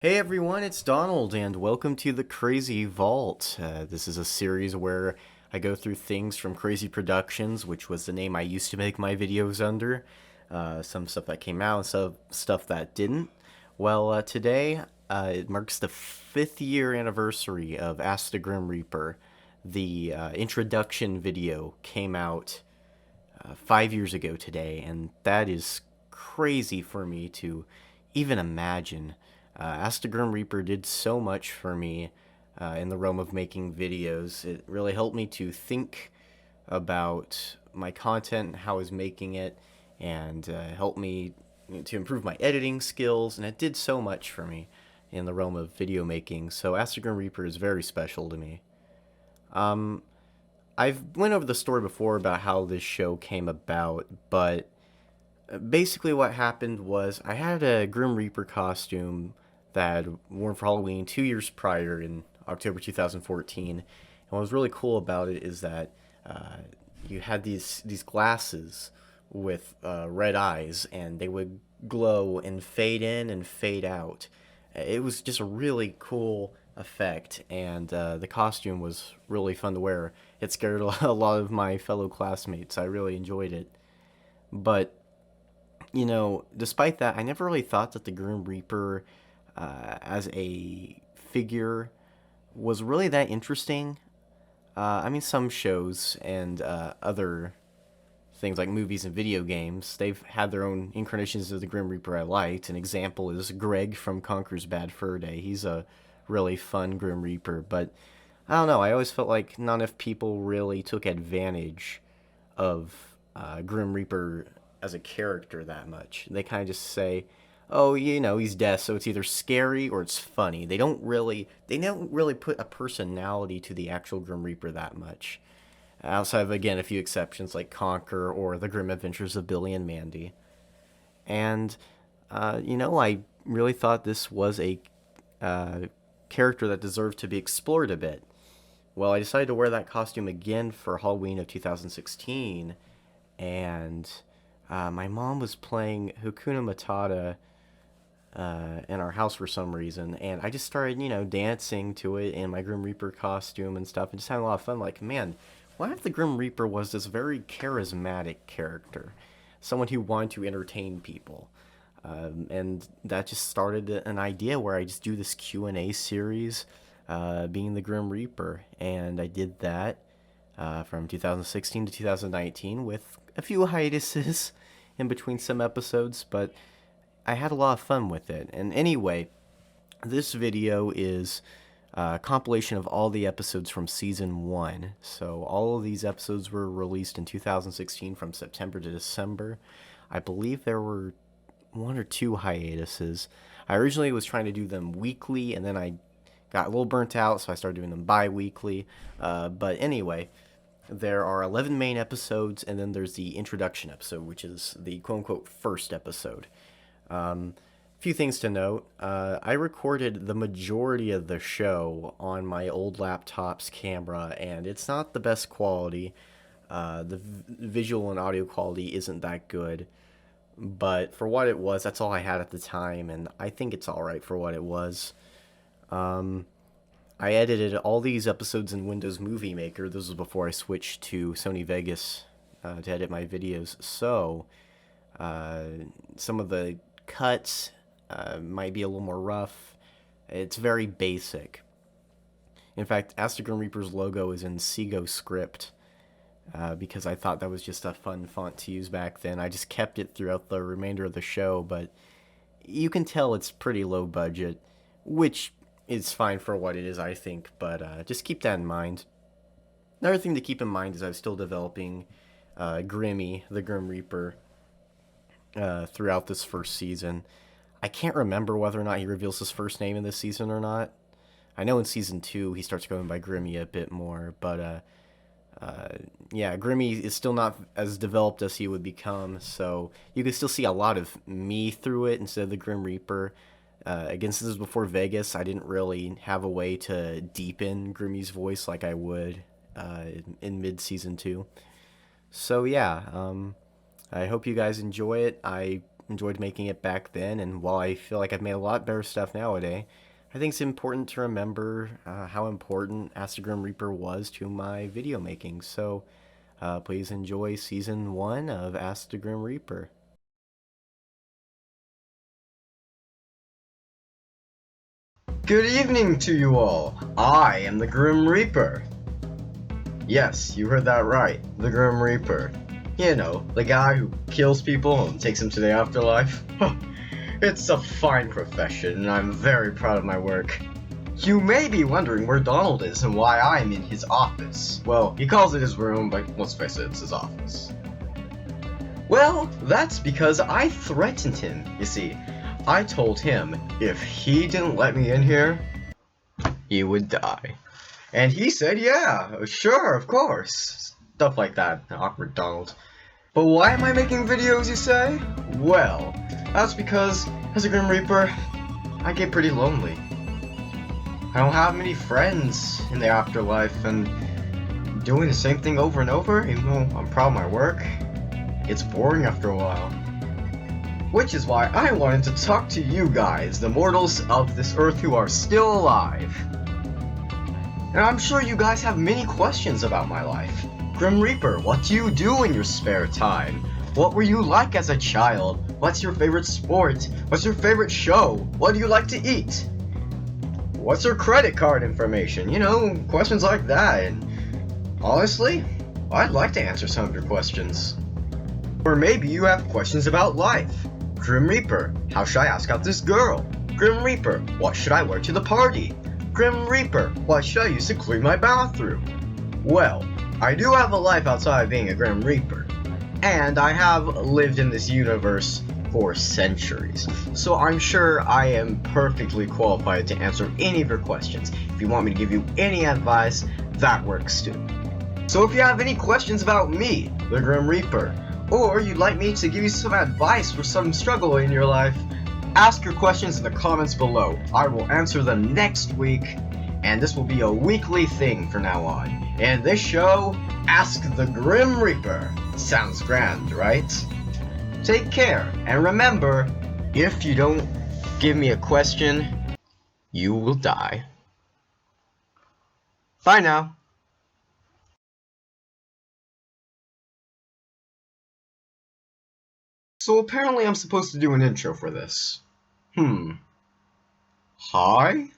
Hey everyone, it's Donald, and welcome to the Crazy Vault. This is a series where I go through things from Crazy Productions, which was the name I used to make my videos under. Some stuff that came out, and some stuff that didn't. Well, today it marks the 5th year anniversary of Ask the Grim Reaper. The introduction video came out 5 years ago today, and that is crazy for me to even imagine. Ask the Grim Reaper did so much for me in the realm of making videos. It really helped me to think about my content, how I was making it, and helped me to improve my editing skills, and it did so much for me in the realm of video making. So Ask the Grim Reaper is very special to me. Um, I've went over the story before about how this show came about, but basically what happened was I had a Grim Reaper costume that I'd worn for Halloween 2 years prior in October 2014. And what was really cool about it is that uh, you had these glasses with red eyes, and they would glow and fade in and fade out. It was just a really cool effect, and the costume was really fun to wear. It scared a lot of my fellow classmates. I really enjoyed it. But despite that, I never really thought that the Grim Reaper as a figure was really that interesting. I mean, some shows and other things like movies and video games, they've had their own incarnations of the Grim Reaper I liked. An example is Greg from Conker's Bad Fur Day. He's a really fun Grim Reaper, but I don't know. I always felt like not enough people really took advantage of Grim Reaper as a character that much. They kind of just say, "Oh, he's death, so it's either scary or it's funny." They don't really put a personality to the actual Grim Reaper that much. Outside of again a few exceptions like Conquer or the Grim Adventures of Billy and Mandy. And I really thought this was a uh, character that deserved to be explored a bit. Well, I decided to wear that costume again for Halloween of 2016, and my mom was playing Hakuna Matata in our house for some reason, and I just started, dancing to it in my Grim Reaper costume and stuff, and just having a lot of fun. Like, man, what if the Grim Reaper was this very charismatic character, someone who wanted to entertain people? And that just started an idea where I just do this Q&A series, being the Grim Reaper, and I did that from 2016 to 2019 with a few hiatuses in between some episodes, but I had a lot of fun with it. And anyway, this video is a compilation of all the episodes from season 1. So all of these episodes were released in 2016 from September to December. I believe there were one or two hiatuses. I originally was trying to do them weekly, and then I got a little burnt out, so I started doing them bi-weekly. But anyway, there are 11 main episodes, and then there's the introduction episode, which is the quote-unquote first episode. Few things to note. I recorded the majority of the show on my old laptop's camera, and it's not the best quality. The visual and audio quality isn't that good, but for what it was, that's all I had at the time, and I think it's alright for what it was. I edited all these episodes in Windows Movie Maker. This was before I switched to Sony Vegas to edit my videos, so some of the cuts might be a little more rough. It's very basic. In fact, Ask the Grim Reaper's logo is in Seago script because I thought that was just a fun font to use back then. I just kept it throughout the remainder of the show, but you can tell it's pretty low budget, which is fine for what it is, I think, but just keep that in mind. Another thing to keep in mind is I'm still developing Grimmy, the Grim Reaper, throughout this first season. I can't remember whether or not he reveals his first name in this season or not. I know in season 2 he starts going by Grimmy a bit more, but yeah, Grimmy is still not as developed as he would become, so you can still see a lot of me through it instead of the Grim Reaper. Again, since this was before Vegas, I didn't really have a way to deepen Grimmy's voice like I would in mid-season 2. So yeah, I hope you guys enjoy it. I enjoyed making it back then, and while I feel like I've made a lot better stuff nowadays, I think it's important to remember how important Ask the Grim Reaper was to my video making. So please enjoy Season 1 of Ask the Grim Reaper. Good evening to you all. I am the Grim Reaper. Yes, you heard that right. The Grim Reaper. You know, the guy who kills people and takes them to the afterlife. It's a fine profession, and I'm very proud of my work. You may be wondering where Donald is and why I'm in his office. Well, he calls it his room, but let's face it, it's his office. Well, that's because I threatened him, you see. I told him if he didn't let me in here, he would die. And he said, yeah, sure, of course. Stuff like that. Awkward Donald. But why am I making videos, you say? Well, that's because, as a Grim Reaper, I get pretty lonely. I don't have many friends in the afterlife, and doing the same thing over and over, even though I'm proud of my work, it's boring after a while. Which is why I wanted to talk to you guys, the mortals of this earth who are still alive. And I'm sure you guys have many questions about my life. Grim Reaper, what do you do in your spare time? What were you like as a child? What's your favorite sport? What's your favorite show? What do you like to eat? What's your credit card information? You know, questions like that. And honestly, I'd like to answer some of your questions. Or maybe you have questions about life. Grim Reaper, how should I ask out this girl? Grim Reaper, what should I wear to the party? Grim Reaper, what should I use to clean my bathroom? Well, I do have a life outside of being a Grim Reaper, and I have lived in this universe for centuries, so I'm sure I am perfectly qualified to answer any of your questions. If you want me to give you any advice, that works too. So if you have any questions about me, the Grim Reaper, or you'd like me to give you some advice for some struggle in your life, ask your questions in the comments below. I will answer them next week, and this will be a weekly thing from now on. And this show, Ask the Grim Reaper. Sounds grand, right? Take care, and remember, if you don't give me a question, you will die. Bye now. So apparently I'm supposed to do an intro for this. Hi?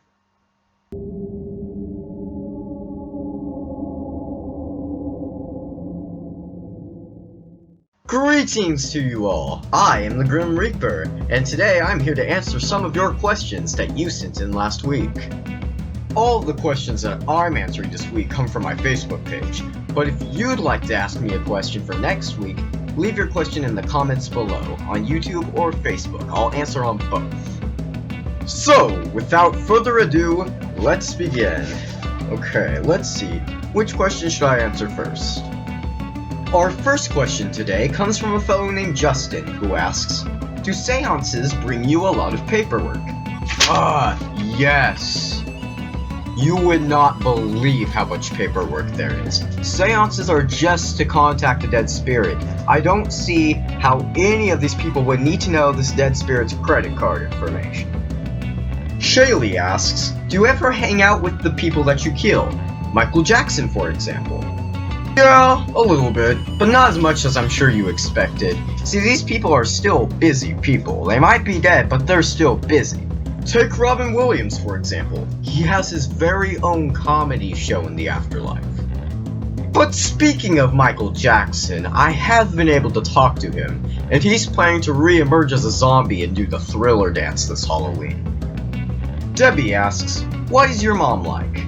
Greetings to you all! I am the Grim Reaper, and today I'm here to answer some of your questions that you sent in last week. All of the questions that I'm answering this week come from my Facebook page, but if you'd like to ask me a question for next week, leave your question in the comments below, on YouTube or Facebook. I'll answer on both. So, without further ado, let's begin. Okay, let's see. Which question should I answer first? Our first question today comes from a fellow named Justin, who asks, do seances bring you a lot of paperwork? Yes! You would not believe how much paperwork there is. Seances are just to contact a dead spirit. I don't see how any of these people would need to know this dead spirit's credit card information. Shaylee asks, do you ever hang out with the people that you kill? Michael Jackson, for example. Yeah, a little bit, but not as much as I'm sure you expected. See, these people are still busy people. They might be dead, but they're still busy. Take Robin Williams, for example. He has his very own comedy show in the afterlife. But speaking of Michael Jackson, I have been able to talk to him, and he's planning to re-emerge as a zombie and do the Thriller dance this Halloween. Debbie asks, what is your mom like?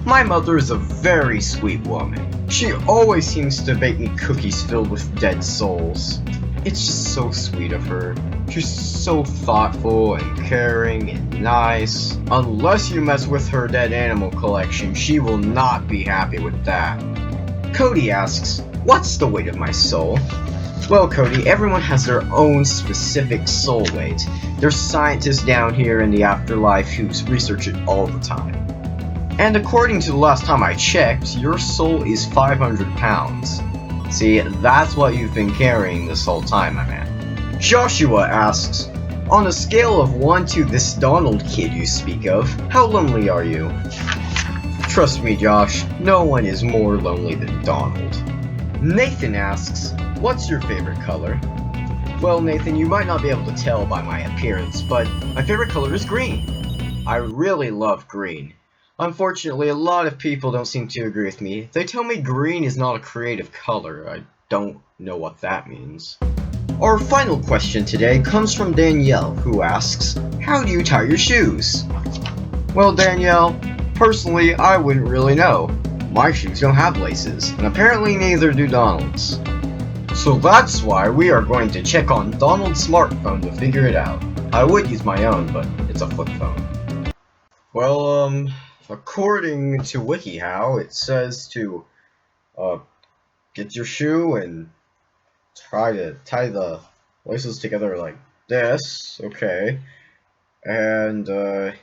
My mother is a very sweet woman. She always seems to bake me cookies filled with dead souls. It's just so sweet of her. She's so thoughtful and caring and nice. Unless you mess with her dead animal collection, she will not be happy with that. Cody asks, what's the weight of my soul? Well, Cody, everyone has their own specific soul weight. There's scientists down here in the afterlife who research it all the time. And according to the last time I checked, your soul is 500 pounds. See, that's what you've been carrying this whole time, my man. Joshua asks, on a scale of 1 to this Donald kid you speak of, how lonely are you? Trust me, Josh, no one is more lonely than Donald. Nathan asks, what's your favorite color? Well, Nathan, you might not be able to tell by my appearance, but my favorite color is green. I really love green. Unfortunately, a lot of people don't seem to agree with me. They tell me green is not a creative color. I don't know what that means. Our final question today comes from Danielle, who asks, how do you tie your shoes? Well, Danielle, personally, I wouldn't really know. My shoes don't have laces, and apparently neither do Donald's. So that's why we are going to check on Donald's smartphone to figure it out. I would use my own, but it's a flip phone. Well, according to WikiHow, it says to, get your shoe and try to tie the laces together like this, okay, and, you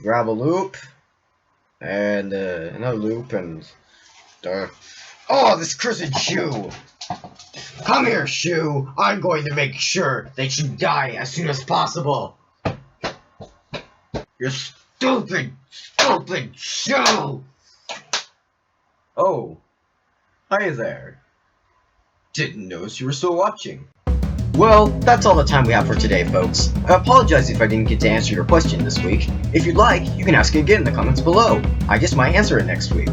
grab a loop, and, another loop, and, oh, this cursed shoe! Come here, shoe! I'm going to make sure that you die as soon as possible! You stupid, stupid shoe! Oh, hi there. Didn't notice you were still watching. Well, that's all the time we have for today, folks. I apologize if I didn't get to answer your question this week. If you'd like, you can ask it again in the comments below. I just might answer it next week.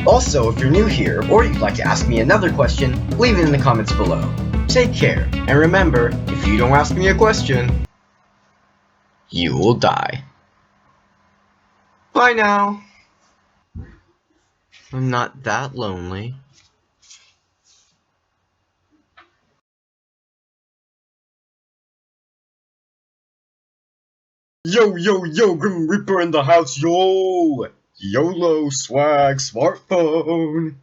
Also, if you're new here, or you'd like to ask me another question, leave it in the comments below. Take care, and remember, if you don't ask me a question, you will die. Bye now. I'm not that lonely. Yo, yo, yo, Grim Reaper in the house, yo! YOLO swag smartphone!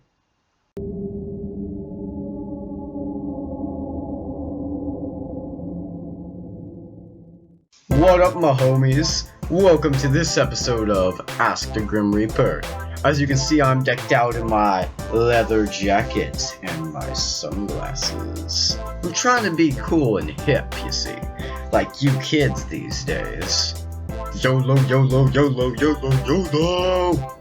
What up, my homies? Welcome to this episode of Ask the Grim Reaper. As you can see, I'm decked out in my leather jacket and my sunglasses. I'm trying to be cool and hip, you see, like you kids these days. YOLO, YOLO, YOLO, YOLO, YOLO!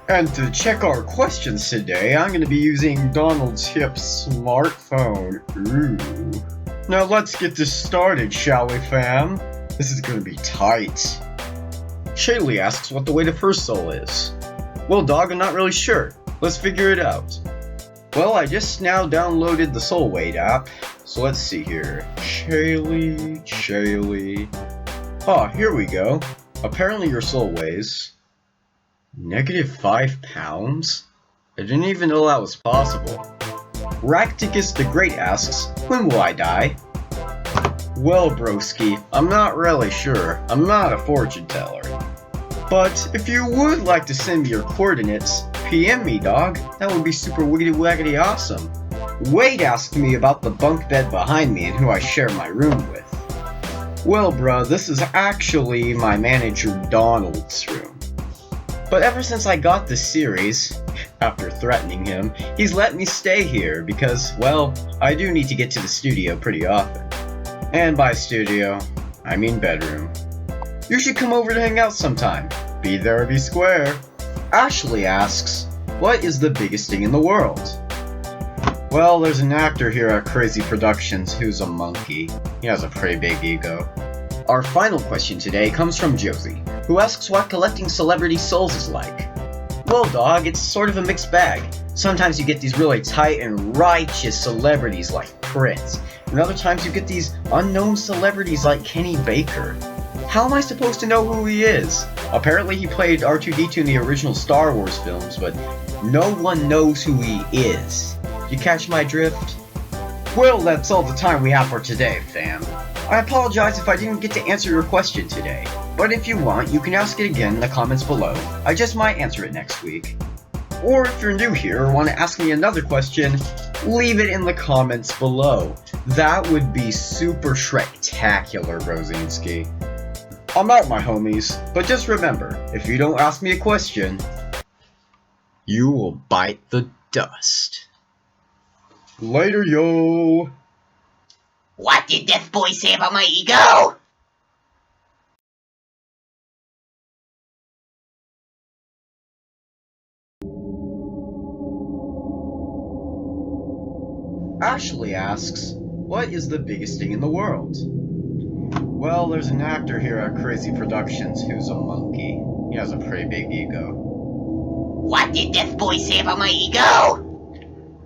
And to check our questions today, I'm going to be using Donald's hip smartphone. Ooh. Now let's get this started, shall we, fam? This is going to be tight. Shaylee asks what the way to First Soul is. Well, dog, I'm not really sure. Let's figure it out. Well, I just now downloaded the Soul Weight app, so let's see here. Shaylee. Oh, here we go. Apparently your soul weighs -5 pounds? I didn't even know that was possible. Racticus the Great asks, when will I die? Well, broski, I'm not really sure. I'm not a fortune teller. But if you would like to send me your coordinates, PM me, dog. That would be super wiggity waggity awesome. Wade asked me about the bunk bed behind me and who I share my room with. Well, bruh, this is actually my manager Donald's room. But ever since I got this series, after threatening him, he's let me stay here because, well, I do need to get to the studio pretty often. And by studio, I mean bedroom. You should come over to hang out sometime. Be there or be square. Ashley asks, what is the biggest thing in the world? Well, there's an actor here at Crazy Productions who's a monkey. He has a pretty big ego. Our final question today comes from Josie, who asks what collecting celebrity souls is like. Well, dog, it's sort of a mixed bag. Sometimes you get these really tight and righteous celebrities like Prince, and other times you get these unknown celebrities like Kenny Baker. How am I supposed to know who he is? Apparently he played R2-D2 in the original Star Wars films, but no one knows who he is. You catch my drift? Well, that's all the time we have for today, fam. I apologize if I didn't get to answer your question today, but if you want, you can ask it again in the comments below. I just might answer it next week. Or if you're new here or want to ask me another question, leave it in the comments below. That would be super Shrek-tacular, Rosinski. I'm out, my homies, but just remember, if you don't ask me a question, you will bite the dust. Later, yo! What did Death Boy say about my ego? Ashley asks, what is the biggest thing in the world? Well, there's an actor here at Crazy Productions who's a monkey. He has a pretty big ego. What did Death Boy say about my ego?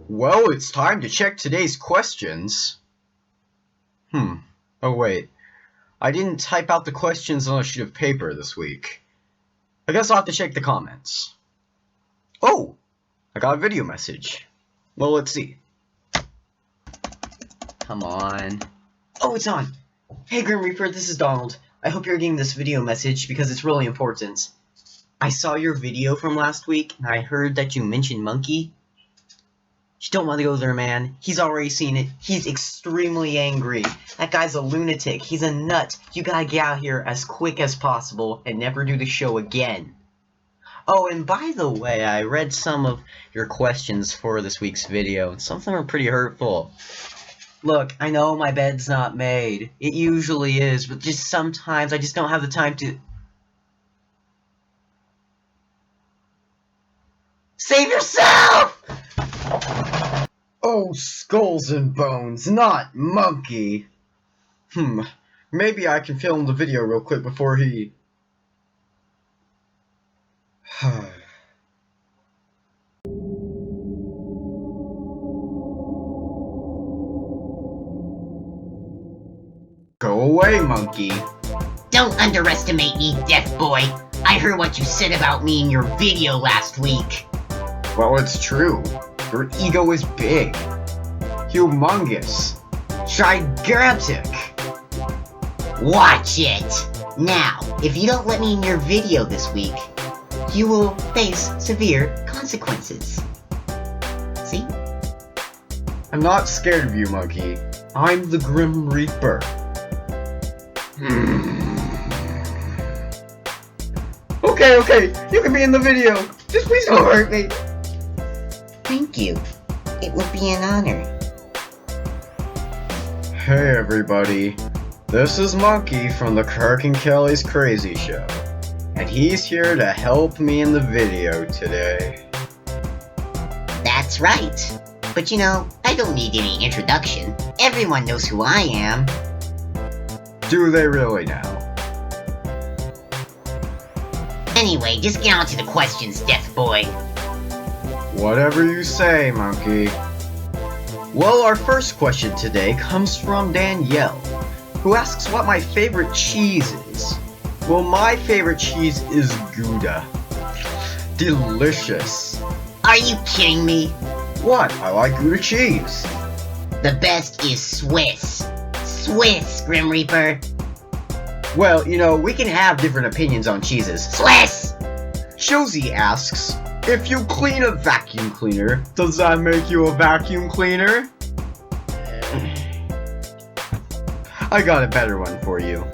Well, it's time to check today's questions. Oh wait. I didn't type out the questions on a sheet of paper this week. I guess I'll have to check the comments. Oh! I got a video message. Well, let's see. Come on. Oh, it's on! Hey Grim Reaper, this is Donald. I hope you're getting this video message because it's really important. I saw your video from last week, and I heard that you mentioned Monkey. You don't want to go there, man. He's already seen it. He's extremely angry. That guy's a lunatic. He's a nut. You gotta get out here as quick as possible and never do the show again. Oh, and by the way, I read some of your questions for this week's video, and some of them are pretty hurtful. Look, I know my bed's not made. It usually is, but just sometimes I just don't have the time to... Save yourself! Oh, skulls and bones, not monkey. Maybe I can film the video real quick before he... Go away, monkey. Don't underestimate me, Death Boy. I heard what you said about me in your video last week. Well, it's true. Your ego is big. Humongous. Gigantic. Watch it! Now, if you don't let me in your video this week, you will face severe consequences. See? I'm not scared of you, monkey. I'm the Grim Reaper. Okay, you can be in the video. Just please don't hurt me. Thank you. It would be an honor. Hey everybody, this is Monkey from the Kirk and Kelly's Crazy Show, and he's here to help me in the video today. That's right. But you know, I don't need any introduction. Everyone knows who I am. Do they really now? Anyway, just get on to the questions, Death Boy. Whatever you say, Monkey. Well, our first question today comes from Danielle, who asks what my favorite cheese is. Well, my favorite cheese is Gouda. Delicious. Are you kidding me? What? I like Gouda cheese. The best is Swiss. Swiss, Grim Reaper. Well, you know, we can have different opinions on cheeses. Swiss! Josie asks, if you clean a vacuum cleaner, does that make you a vacuum cleaner? I got a better one for you.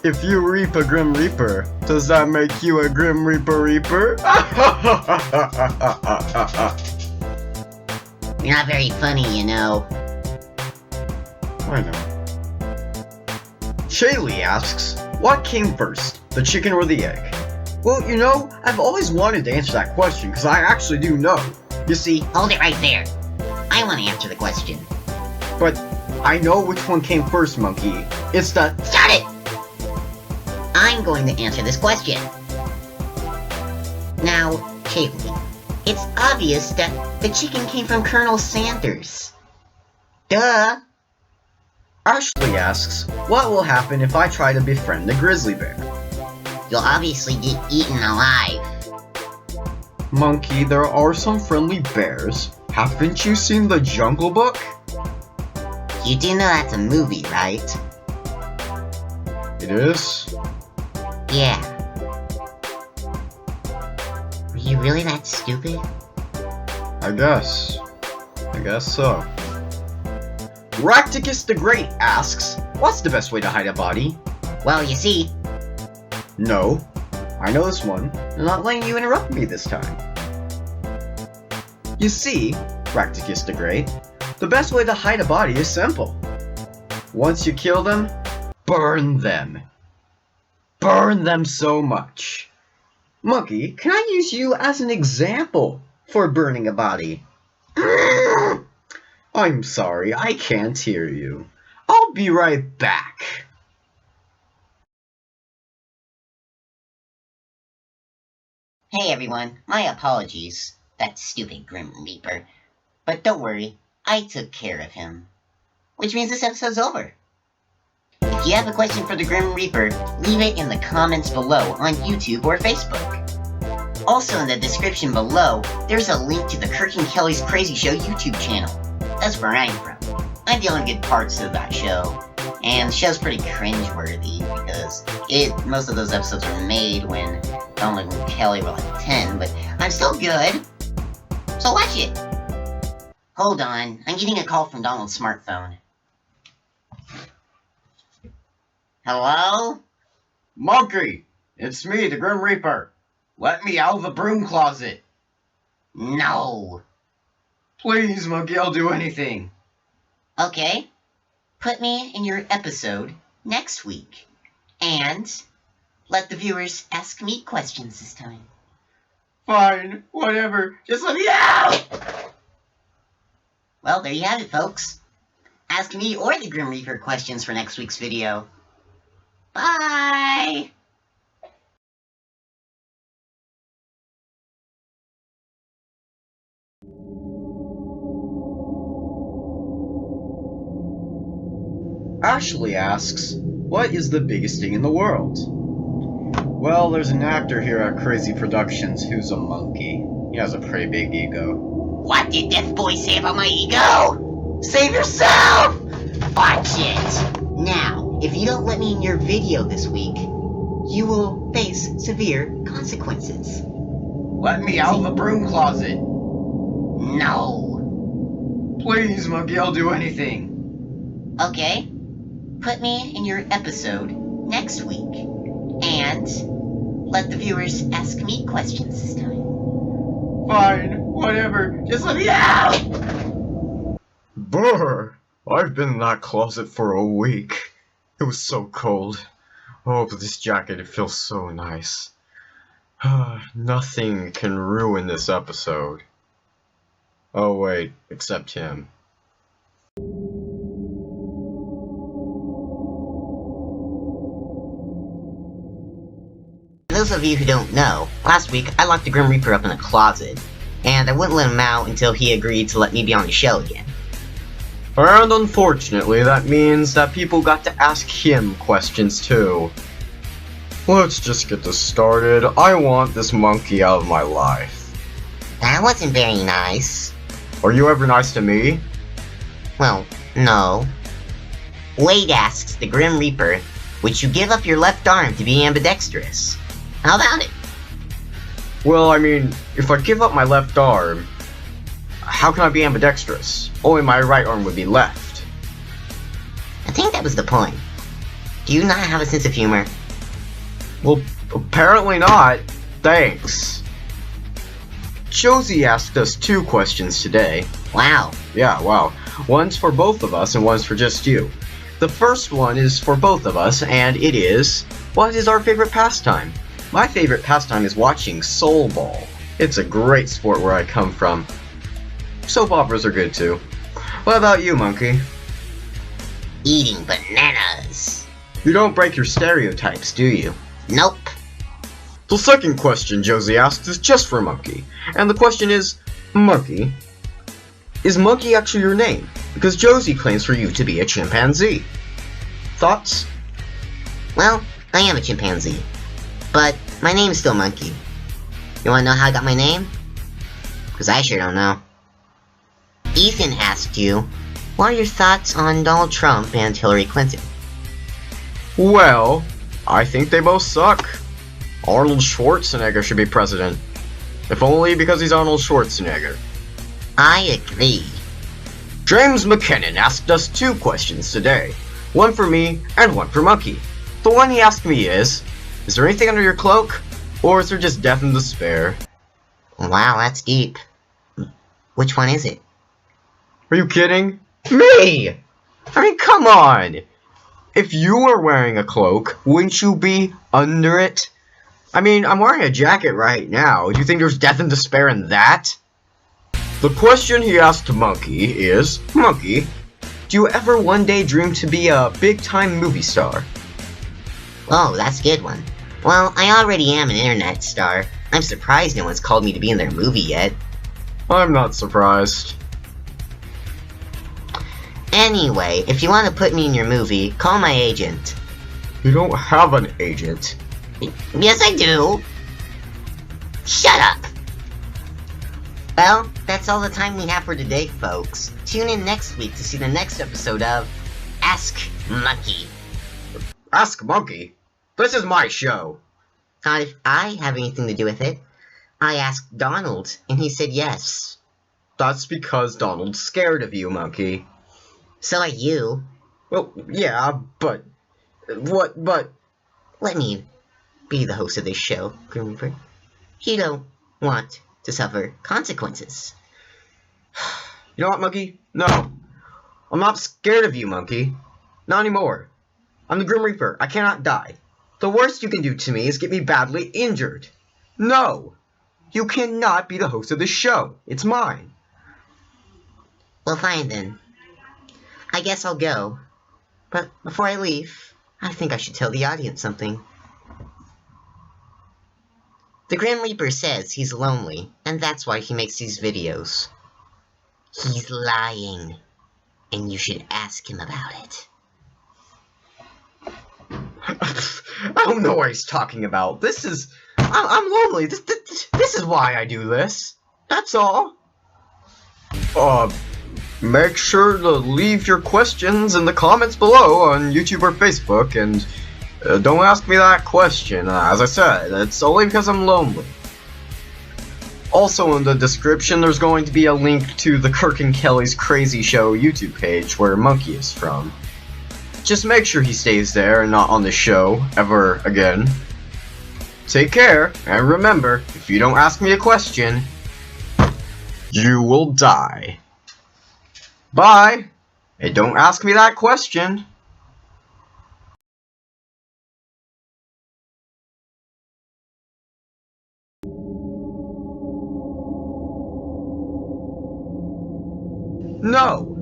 If you reap a Grim Reaper, does that make you a Grim Reaper Reaper? You're not very funny, you know. I know. Shaylee asks, what came first, the chicken or the egg? Well, you know, I've always wanted to answer that question, because I actually do know. You see, Hold it right there. I want to answer the question. but I know which one came first, Monkey. It's the... Start it! I'm going to answer this question. Now, Shaylee, it's obvious that the chicken came from Colonel Sanders. Duh! Ashley asks, what will happen if I try to befriend the grizzly bear? You'll obviously get eaten alive. Monkey, there are some friendly bears. Haven't you seen the Jungle Book? You do know that's a movie, right? It is? Yeah. Were you really that stupid? I guess so. Racticus the Great asks, what's the best way to hide a body? Well, you see, No. I know this one. I'm not letting you interrupt me this time. You see, Racticus the Great, the best way to hide a body is simple. Once you kill them, burn them. Burn them so much. Monkey, can I use you as an example for burning a body? I'm sorry, I can't hear you. I'll be right back. Hey everyone, my apologies. That stupid Grim Reaper. But don't worry, I took care of him. Which means this episode's over. If you have a question for the Grim Reaper, leave it in the comments below on YouTube or Facebook. Also in the description below, there's a link to the Kirk and Kelly's Crazy Show YouTube channel. That's where I'm from. I do good parts of that show. And the show's pretty cringeworthy because most of those episodes were made when Donald and Kelly were like 10, but I'm still good. So watch it. Hold on, I'm getting a call from Donald's smartphone. Hello? Monkey, it's me, the Grim Reaper. Let me out of the broom closet. No. Please, Monkey, I'll do anything. Okay. Put me in your episode next week. And let the viewers ask me questions this time. Fine, whatever. Just let me out! Well, there you have it, folks. Ask me or the Grim Reaper questions for next week's video. Bye! Ashley asks, what is the biggest thing in the world? Well, there's an actor here at Crazy Productions who's a monkey. He has a pretty big ego. What did Death Boy say about my ego? Save yourself! Watch it! Now, if you don't let me in your video this week, you will face severe consequences. Let me out of the broom closet. No. Please, Monkey, I'll do anything. Okay. Put me in your episode next week. And let the viewers ask me questions this time. Fine, whatever. Just let me out! Brr! I've been in that closet for a week. It was so cold. Oh, but this jacket, it feels so nice. Nothing can ruin this episode. Oh wait, except him. For those of you who don't know, last week I locked the Grim Reaper up in a closet, and I wouldn't let him out until he agreed to let me be on the show again. And unfortunately, that means that people got to ask him questions too. Let's just get this started. I want this monkey out of my life. That wasn't very nice. Are you ever nice to me? Well, no. Wade asks the Grim Reaper, would you give up your left arm to be ambidextrous? How about it? Well, I mean, if I give up my left arm, how can I be ambidextrous? Only my right arm would be left. I think that was the point. Do you not have a sense of humor? Well, apparently not. Thanks. Josie asked us 2 questions today. Wow. Yeah, wow. One's for both of us and one's for just you. The first one is for both of us, and it is, what is our favorite pastime? My favorite pastime is watching Soul Ball. It's a great sport where I come from. Soap operas are good too. What about you, Monkey? Eating bananas. You don't break your stereotypes, do you? Nope. The second question Josie asked is just for Monkey. And the question is, Monkey, is Monkey actually your name? Because Josie claims for you to be a chimpanzee. Thoughts? Well, I am a chimpanzee. But my name is still Monkey. You wanna know how I got my name? Because I sure don't know. Ethan asked you, what are your thoughts on Donald Trump and Hillary Clinton? Well, I think they both suck. Arnold Schwarzenegger should be president. If only because he's Arnold Schwarzenegger. I agree. James McKinnon asked us 2 questions today. One for me and one for Monkey. The one he asked me is there anything under your cloak? Or is there just death and despair? Wow, that's deep. Which one is it? Are you kidding? Me! I mean, come on! If you were wearing a cloak, wouldn't you be under it? I mean, I'm wearing a jacket right now. Do you think there's death and despair in that? The question he asked Monkey is, Monkey, do you ever one day dream to be a big-time movie star? Oh, that's a good one. Well, I already am an internet star. I'm surprised no one's called me to be in their movie yet. I'm not surprised. Anyway, if you want to put me in your movie, call my agent. You don't have an agent. Yes, I do. Shut up! Well, that's all the time we have for today, folks. Tune in next week to see the next episode of Ask Monkey. Ask Monkey? This is my show. Not if I have anything to do with it. I asked Donald, and he said yes. That's because Donald's scared of you, Monkey. So are you. Well, yeah, but... But... Let me be the host of this show, Grim Reaper. You don't want to suffer consequences. You know what, Monkey? No. I'm not scared of you, Monkey. Not anymore. I'm the Grim Reaper. I cannot die. The worst you can do to me is get me badly injured. No! You cannot be the host of this show. It's mine. Well, fine then. I guess I'll go. But before I leave, I think I should tell the audience something. The Grim Reaper says he's lonely, and that's why he makes these videos. He's lying, and you should ask him about it. I don't know what he's talking about. I'm lonely. This is why I do this. That's all. Make sure to leave your questions in the comments below on YouTube or Facebook, and don't ask me that question. As I said, it's only because I'm lonely. Also in the description, there's going to be a link to the Kirk and Kelly's Crazy Show YouTube page where Monkey is from. Just make sure he stays there and not on the show ever again. Take care, and remember, if you don't ask me a question, you will die. Bye, and don't ask me that question. No!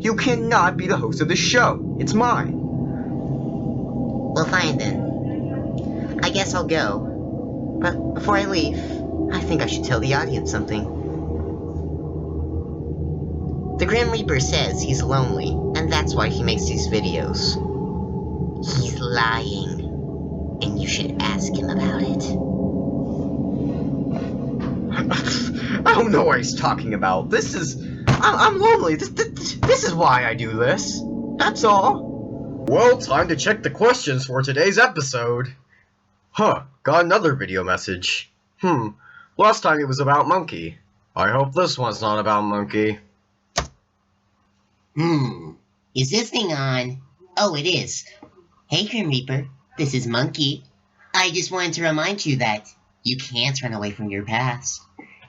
You cannot be the host of this show. It's mine. Well, fine then. I guess I'll go. But before I leave, I think I should tell the audience something. The Grim Reaper says he's lonely, and that's why he makes these videos. He's lying, and you should ask him about it. I don't know what he's talking about. I'm lonely. This is why I do this. That's all. Well, time to check the questions for today's episode. Huh, got another video message. Last time it was about Monkey. I hope this one's not about Monkey. Is this thing on? Oh, it is. Hey, Grim Reaper, this is Monkey. I just wanted to remind you that you can't run away from your past.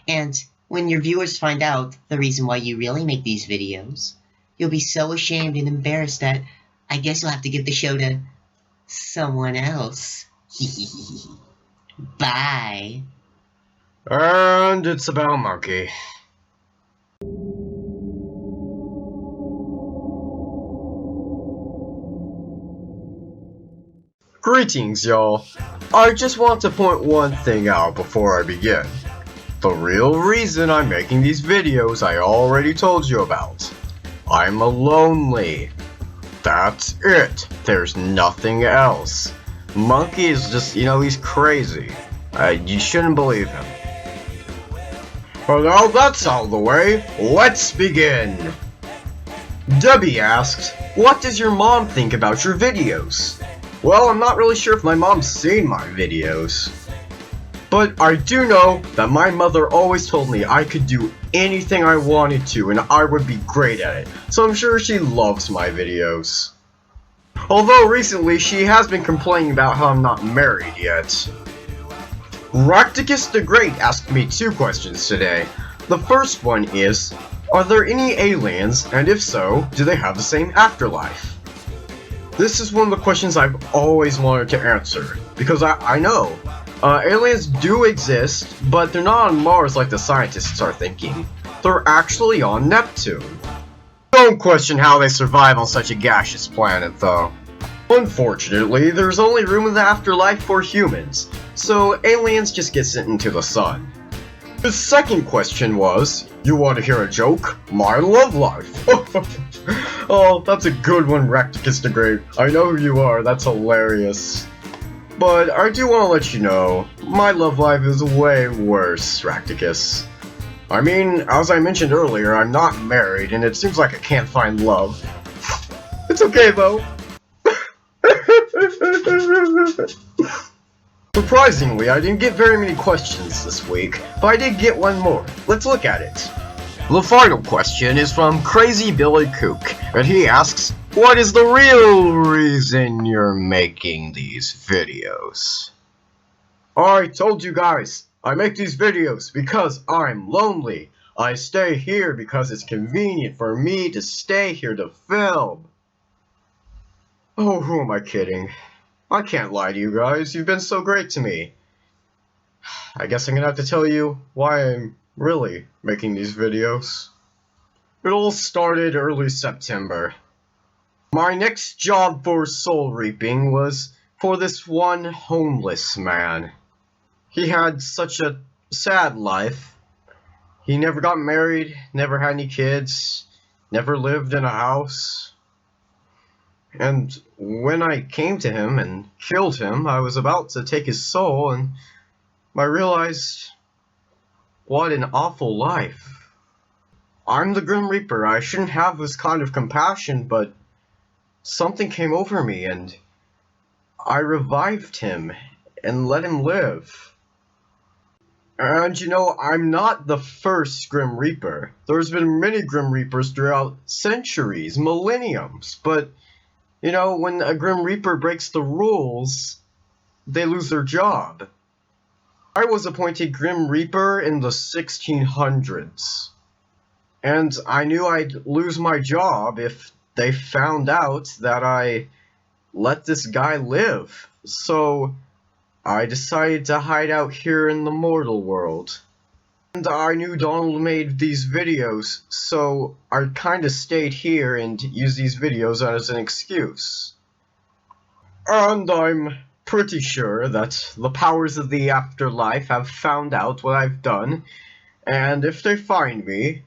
And when your viewers find out the reason why you really make these videos, you'll be so ashamed and embarrassed that I guess you'll have to give the show to someone else. Bye. And it's about Monkey. Greetings, y'all. I just want to point one thing out before I begin. The real reason I'm making these videos I already told you about. I'm lonely. That's it. There's nothing else. Monkey is just, he's crazy. You shouldn't believe him. Well, now that's out of the way, let's begin. Debbie asked, what does your mom think about your videos? Well, I'm not really sure if my mom's seen my videos. But I do know that my mother always told me I could do anything I wanted to and I would be great at it, so I'm sure she loves my videos. Although recently she has been complaining about how I'm not married yet. Racticus the Great asked me 2 questions today. The first one is, Are there any aliens, and if so, do they have the same afterlife? This is one of the questions I've always wanted to answer, because I know aliens do exist, but they're not on Mars like the scientists are thinking. They're actually on Neptune. Don't question how they survive on such a gaseous planet, though. Unfortunately, there's only room in the afterlife for humans, so aliens just get sent into the sun. The second question was, you want to hear a joke? My love life. Oh, that's a good one, Racticus the Great. I know who you are, that's hilarious. But I do want to let you know, my love life is way worse, Racticus. I mean, as I mentioned earlier, I'm not married, and it seems like I can't find love. It's okay, though. Surprisingly, I didn't get very many questions this week, but I did get one more. Let's look at it. The final question is from Crazy Billy Kook, and he asks, what is the real reason you're making these videos? I told you guys, I make these videos because I'm lonely. I stay here because it's convenient for me to stay here to film. Oh, who am I kidding? I can't lie to you guys, you've been so great to me. I guess I'm gonna have to tell you why I'm really making these videos. It all started early September. My next job for soul reaping was for this one homeless man. He had such a sad life. He never got married, never had any kids, never lived in a house. And when I came to him and killed him, I was about to take his soul, and I realized, what an awful life. I'm the Grim Reaper, I shouldn't have this kind of compassion, but something came over me, and I revived him and let him live. And you know, I'm not the first Grim Reaper. There's been many Grim Reapers throughout centuries, millenniums, but you know, when a Grim Reaper breaks the rules, they lose their job. I was appointed Grim Reaper in the 1600s, and I knew I'd lose my job if they found out that I let this guy live. So I decided to hide out here in the mortal world. And I knew Donald made these videos, so I kinda stayed here and used these videos as an excuse. And I'm pretty sure that the powers of the afterlife have found out what I've done, and if they find me,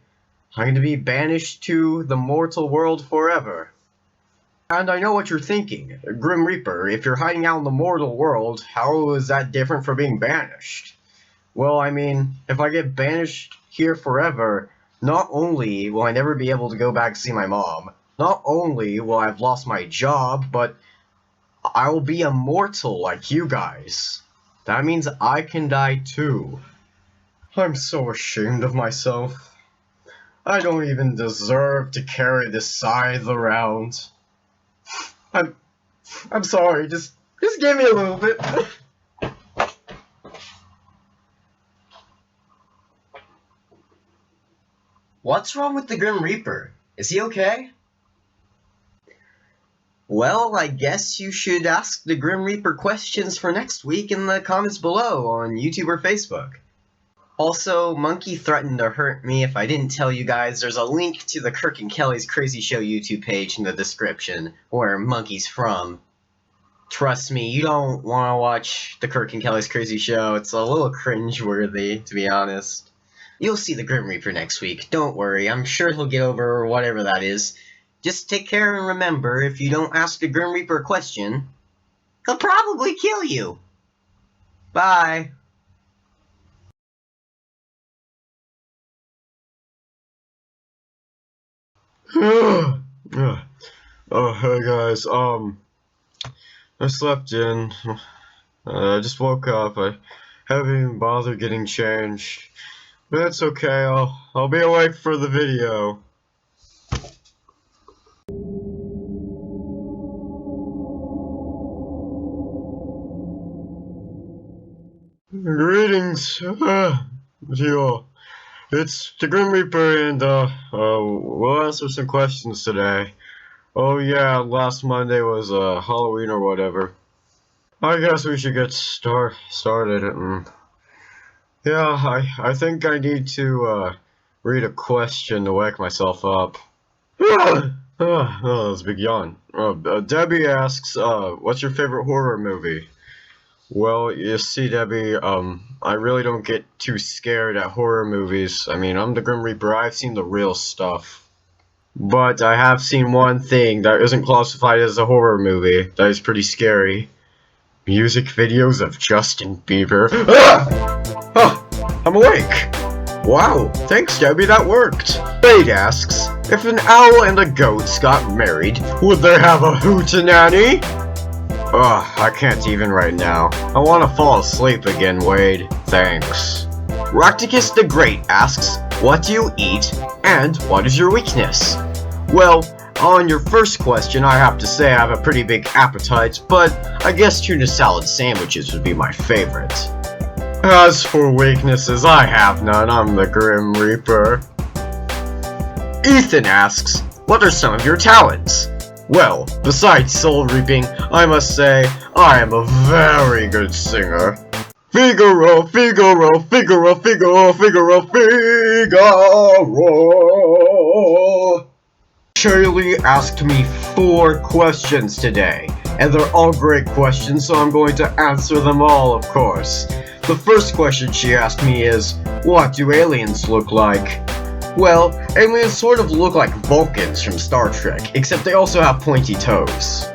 I'm going to be banished to the mortal world forever. And I know what you're thinking, Grim Reaper, if you're hiding out in the mortal world, how is that different from being banished? Well, I mean, if I get banished here forever, not only will I never be able to go back to see my mom, not only will I have lost my job, but I will be immortal like you guys. That means I can die too. I'm so ashamed of myself. I don't even deserve to carry this scythe around. I'm sorry, just give me a little bit. What's wrong with the Grim Reaper? Is he okay? Well, I guess you should ask the Grim Reaper questions for next week in the comments below on YouTube or Facebook. Also, Monkey threatened to hurt me if I didn't tell you guys there's a link to the Kirk and Kelly's Crazy Show YouTube page in the description, where Monkey's from. Trust me, you don't want to watch the Kirk and Kelly's Crazy Show. It's a little cringe-worthy, to be honest. You'll see the Grim Reaper next week, don't worry, I'm sure he'll get over whatever that is. Just take care and remember, if you don't ask the Grim Reaper a question, he'll probably kill you. Bye. Oh, hey guys, I slept in. I just woke up. I haven't even bothered getting changed. But that's okay, I'll be awake for the video. Greetings to you all. It's the Grim Reaper, and we'll answer some questions today. Oh yeah, last Monday was Halloween or whatever. I guess we should get started. Yeah, I think I need to read a question to wake myself up. Oh, that's a big yawn. Debbie asks, what's your favorite horror movie? Well, you see, Debbie, I really don't get too scared at horror movies. I mean, I'm the Grim Reaper. I've seen the real stuff. But I have seen one thing that isn't classified as a horror movie that is pretty scary. Music videos of Justin Bieber. Ah! Ah! I'm awake! Wow, thanks Debbie, that worked. Bade asks, if an owl and a goat got married, would they have a hootenanny? Ugh, I can't even right now. I want to fall asleep again, Wade. Thanks. Racticus the Great asks, what do you eat, and what is your weakness? Well, on your first question, I have to say I have a pretty big appetite, but I guess tuna salad sandwiches would be my favorite. As for weaknesses, I have none. I'm the Grim Reaper. Ethan asks, what are some of your talents? Well, besides soul reaping, I must say, I am a very good singer. Figaro, Figaro, Figaro, Figaro, Figaro, Figaro! Shirley asked me 4 questions today, and they're all great questions, so I'm going to answer them all, of course. The first question she asked me is, what do aliens look like? Well, aliens sort of look like Vulcans from Star Trek, except they also have pointy toes.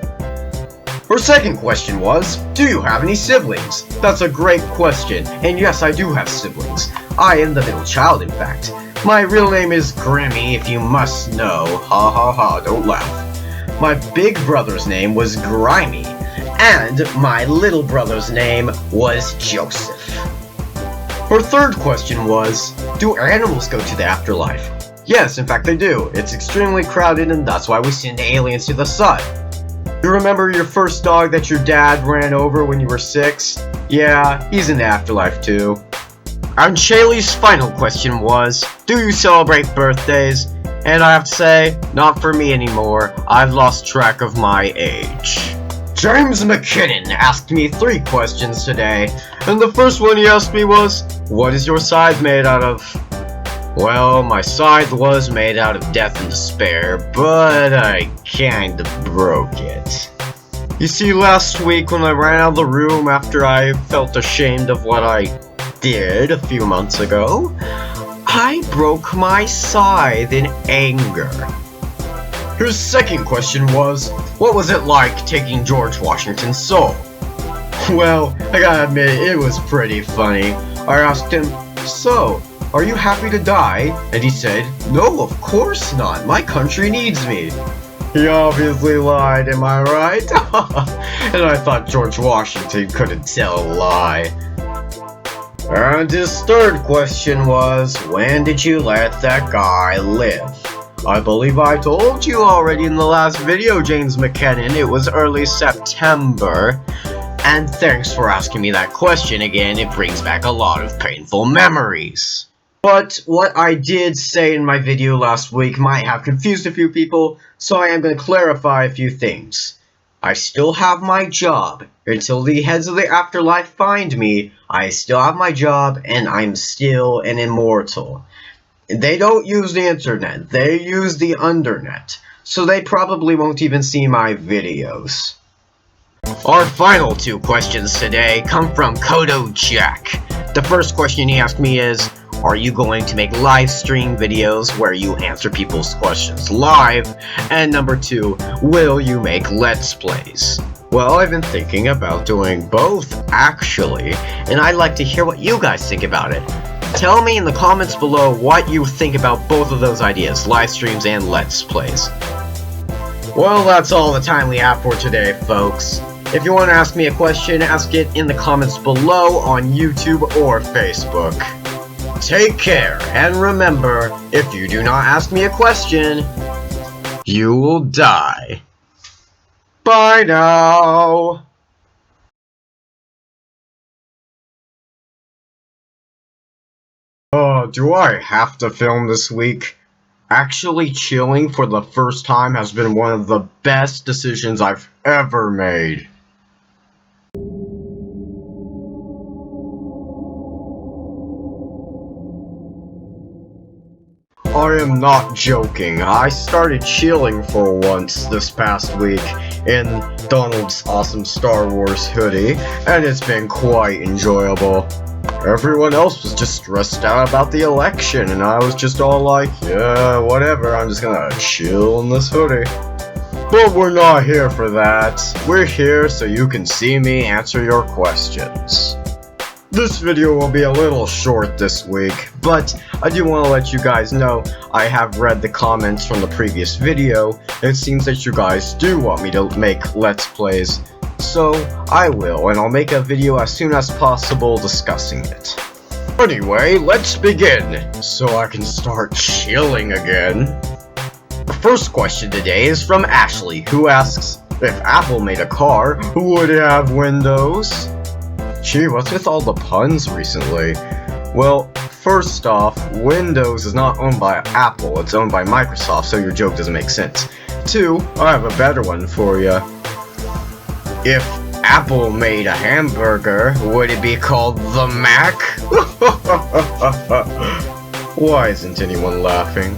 Her second question was, do you have any siblings? That's a great question, and yes, I do have siblings. I am the middle child, in fact. My real name is Grimmy, if you must know. Ha ha ha, don't laugh. My big brother's name was Grimy, and my little brother's name was Joseph. Her third question was, do animals go to the afterlife? Yes, in fact they do. It's extremely crowded, and that's why we send aliens to the sun. You remember your first dog that your dad ran over when you were 6? Yeah, he's in the afterlife too. And Shaylee's final question was, do you celebrate birthdays? And I have to say, not for me anymore. I've lost track of my age. James McKinnon asked me 3 questions today, and the first one he asked me was, what is your scythe made out of? Well, my scythe was made out of death and despair, but I kinda broke it. You see, last week when I ran out of the room after I felt ashamed of what I did a few months ago, I broke my scythe in anger. His second question was, what was it like taking George Washington's soul? Well, I gotta admit, it was pretty funny. I asked him, so, are you happy to die? And he said, no, of course not. My country needs me. He obviously lied, am I right? And I thought George Washington couldn't tell a lie. And his third question was, when did you let that guy live? I believe I told you already in the last video, James McKinnon, it was early September. And thanks for asking me that question again, it brings back a lot of painful memories. But what I did say in my video last week might have confused a few people, so I am going to clarify a few things. I still have my job. Until the heads of the afterlife find me, I still have my job and I'm still an immortal. They don't use the internet, they use the undernet, so they probably won't even see my videos. Our final 2 questions today come from Kodo Jack. The first question he asked me is, are you going to make live stream videos where you answer people's questions live? And number 2, will you make Let's Plays? Well, I've been thinking about doing both, actually, and I'd like to hear what you guys think about it. Tell me in the comments below what you think about both of those ideas, live streams and Let's Plays. Well, that's all the time we have for today, folks. If you want to ask me a question, ask it in the comments below on YouTube or Facebook. Take care, and remember, if you do not ask me a question, you will die. Bye now! Do I have to film this week? Actually, chilling for the first time has been one of the best decisions I've ever made. I am not joking. I started chilling for once this past week in Donald's awesome Star Wars hoodie, and it's been quite enjoyable. Everyone else was just stressed out about the election, and I was just all like, yeah, whatever, I'm just gonna chill in this hoodie. But we're not here for that. We're here so you can see me answer your questions. This video will be a little short this week, but I do want to let you guys know I have read the comments from the previous video, and it seems that you guys do want me to make Let's Plays, so I will, and I'll make a video as soon as possible discussing it. Anyway, let's begin, so I can start chilling again. The first question today is from Ashley, who asks, if Apple made a car, would it have windows? Gee, what's with all the puns recently? Well, first off, Windows is not owned by Apple, it's owned by Microsoft, so your joke doesn't make sense. 2, I have a better one for you. If Apple made a hamburger, would it be called the Mac? Why isn't anyone laughing?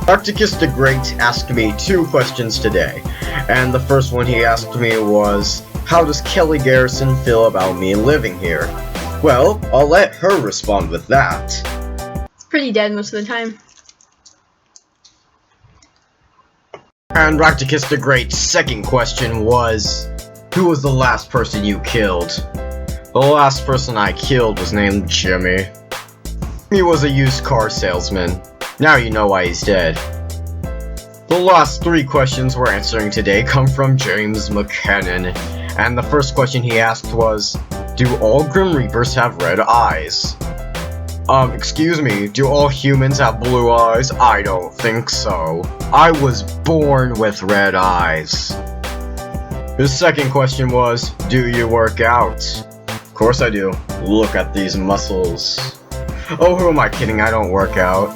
Arcticus the Great asked me 2 questions today, and the first one he asked me was, how does Kelly Garrison feel about me living here? Well, I'll let her respond with that. It's pretty dead most of the time. And Arcticus the Great's second question was, who was the last person you killed? The last person I killed was named Jimmy. He was a used car salesman. Now you know why he's dead. The last 3 questions we're answering today come from James McKinnon. And the first question he asked was, do all Grim Reapers have red eyes? Excuse me, do all humans have blue eyes? I don't think so. I was born with red eyes. His second question was, do you work out? Of course I do. Look at these muscles. Oh, who am I kidding? I don't work out.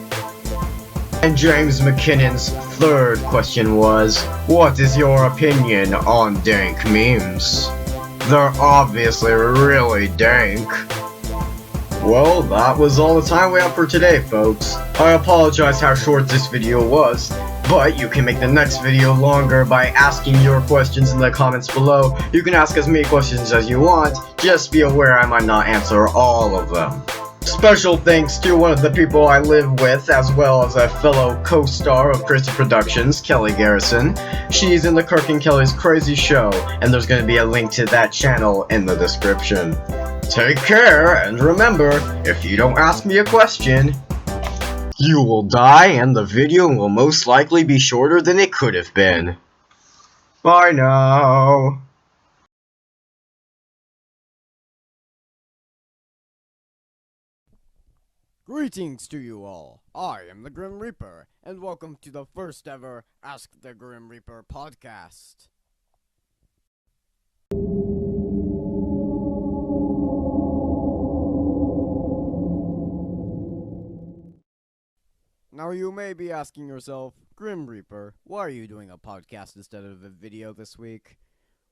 And James McKinnon's third question was, what is your opinion on dank memes? They're obviously really dank. Well, that was all the time we have for today, folks. I apologize how short this video was, but you can make the next video longer by asking your questions in the comments below. You can ask as many questions as you want, just be aware I might not answer all of them. Special thanks to one of the people I live with, as well as a fellow co-star of Crazy Productions, Kelly Garrison. She's in the Kirk and Kelly's Crazy Show, and there's going to be a link to that channel in the description. Take care, and remember, if you don't ask me a question, you will die, and the video will most likely be shorter than it could have been. Bye now. Greetings to you all. I am the Grim Reaper, and welcome to the first ever Ask the Grim Reaper podcast. Now you may be asking yourself, Grim Reaper, why are you doing a podcast instead of a video this week?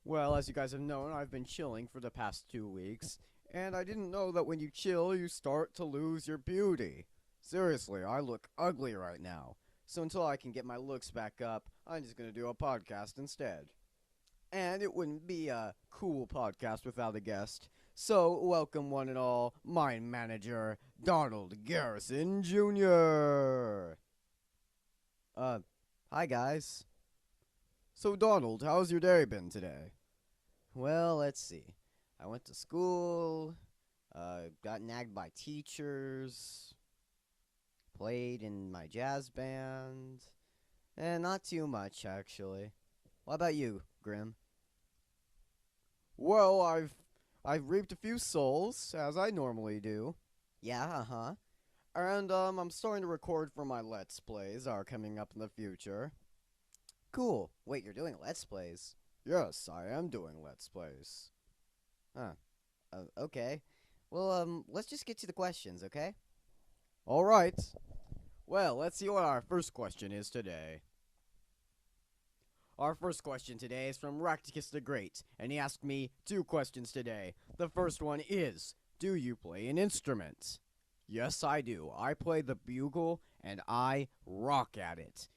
Well, as you guys have known, I've been chilling for the past 2 weeks, and I didn't know that when you chill, you start to lose your beauty. Seriously, I look ugly right now. So until I can get my looks back up, I'm just gonna do a podcast instead. And it wouldn't be a cool podcast without a guest. So, welcome one and all, my manager, Donald Garrison Jr. Hi guys. So Donald, how's your day been today? Well, let's see. I went to school, got nagged by teachers, played in my jazz band, and not too much, actually. What about you, Grim? Well, I've reaped a few souls, as I normally do. Yeah, uh-huh. And, I'm starting to record for my Let's Plays are coming up in the future. Cool. Wait, you're doing Let's Plays? Yes, I am doing Let's Plays. Huh. Okay. Well, let's just get to the questions, okay? All right. Well, let's see what our first question is today. Our first question today is from Racticus the Great, and he asked me 2 questions today. The first one is, do you play an instrument? Yes, I do. I play the bugle, and I rock at it.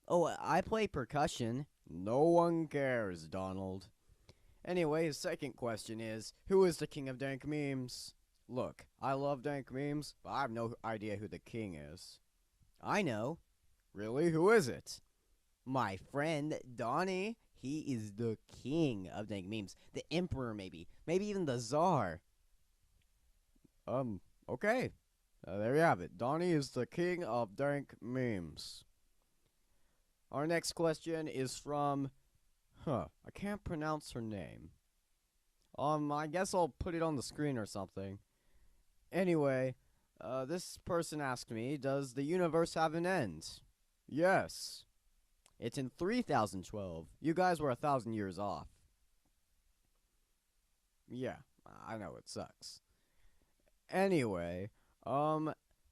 Oh, I play percussion. No one cares, Donald. Anyway, his second question is, who is the king of dank memes? Look, I love dank memes, but I have no idea who the king is. I know. Really? Who is it? My friend, Donnie. He is the king of dank memes. The emperor, maybe. Maybe even the czar. Okay. There you have it. Donnie is the king of dank memes. Our next question is from... I can't pronounce her name. I guess I'll put it on the screen or something. Anyway, this person asked me, does the universe have an end? Yes. It's in 3012. You guys were 1,000 years off. Yeah, I know it sucks. Anyway,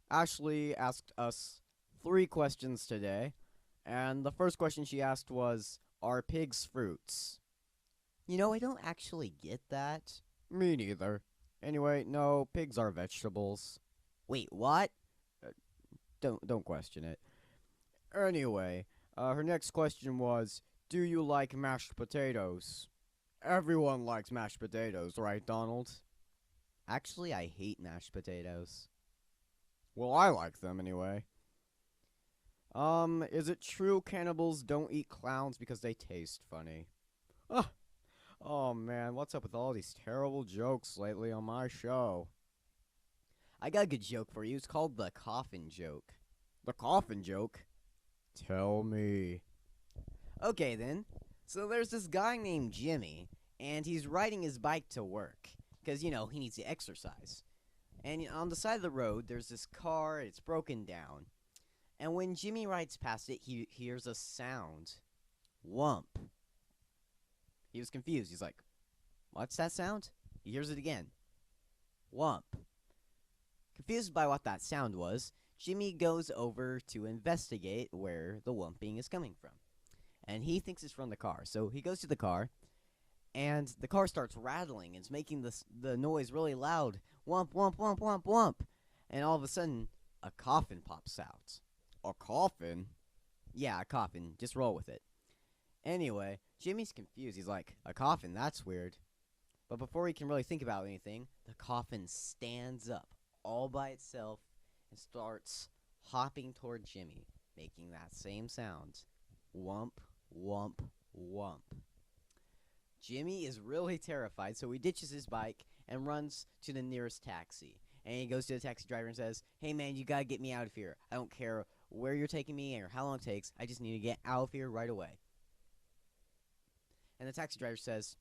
Ashley asked us 3 questions today, and the first question she asked was, are pigs fruits? You know, I don't actually get that. Me neither. Anyway, no, pigs are vegetables. Wait, what? Don't question it. Anyway, her next question was, do you like mashed potatoes? Everyone likes mashed potatoes, right, Donald? Actually, I hate mashed potatoes. Well, I like them anyway. Is it true cannibals don't eat clowns because they taste funny? Oh man, what's up with all these terrible jokes lately on my show? I got a good joke for you. It's called the coffin joke. The coffin joke? Tell me. Okay then. So there's this guy named Jimmy, and he's riding his bike to work. Because, you know, he needs to exercise. And on the side of the road, there's this car, it's broken down. And when Jimmy rides past it, he hears a sound. Whump. He was confused. He's like, what's that sound? He hears it again. Whump. Confused by what that sound was, Jimmy goes over to investigate where the whumping is coming from. And he thinks it's from the car. So he goes to the car, and the car starts rattling. It's making the noise really loud. Whump, whump, whump, whump, whump. And all of a sudden, a coffin pops out. A coffin? Yeah, a coffin. Just roll with it. Anyway, Jimmy's confused. He's like, a coffin? That's weird. But before he can really think about anything, the coffin stands up all by itself and starts hopping toward Jimmy, making that same sound. Whump, whump, whump. Jimmy is really terrified, so he ditches his bike and runs to the nearest taxi. And he goes to the taxi driver and says, hey man, you gotta get me out of here. I don't care where you're taking me or how long it takes. I just need to get out of here right away. And the taxi driver says,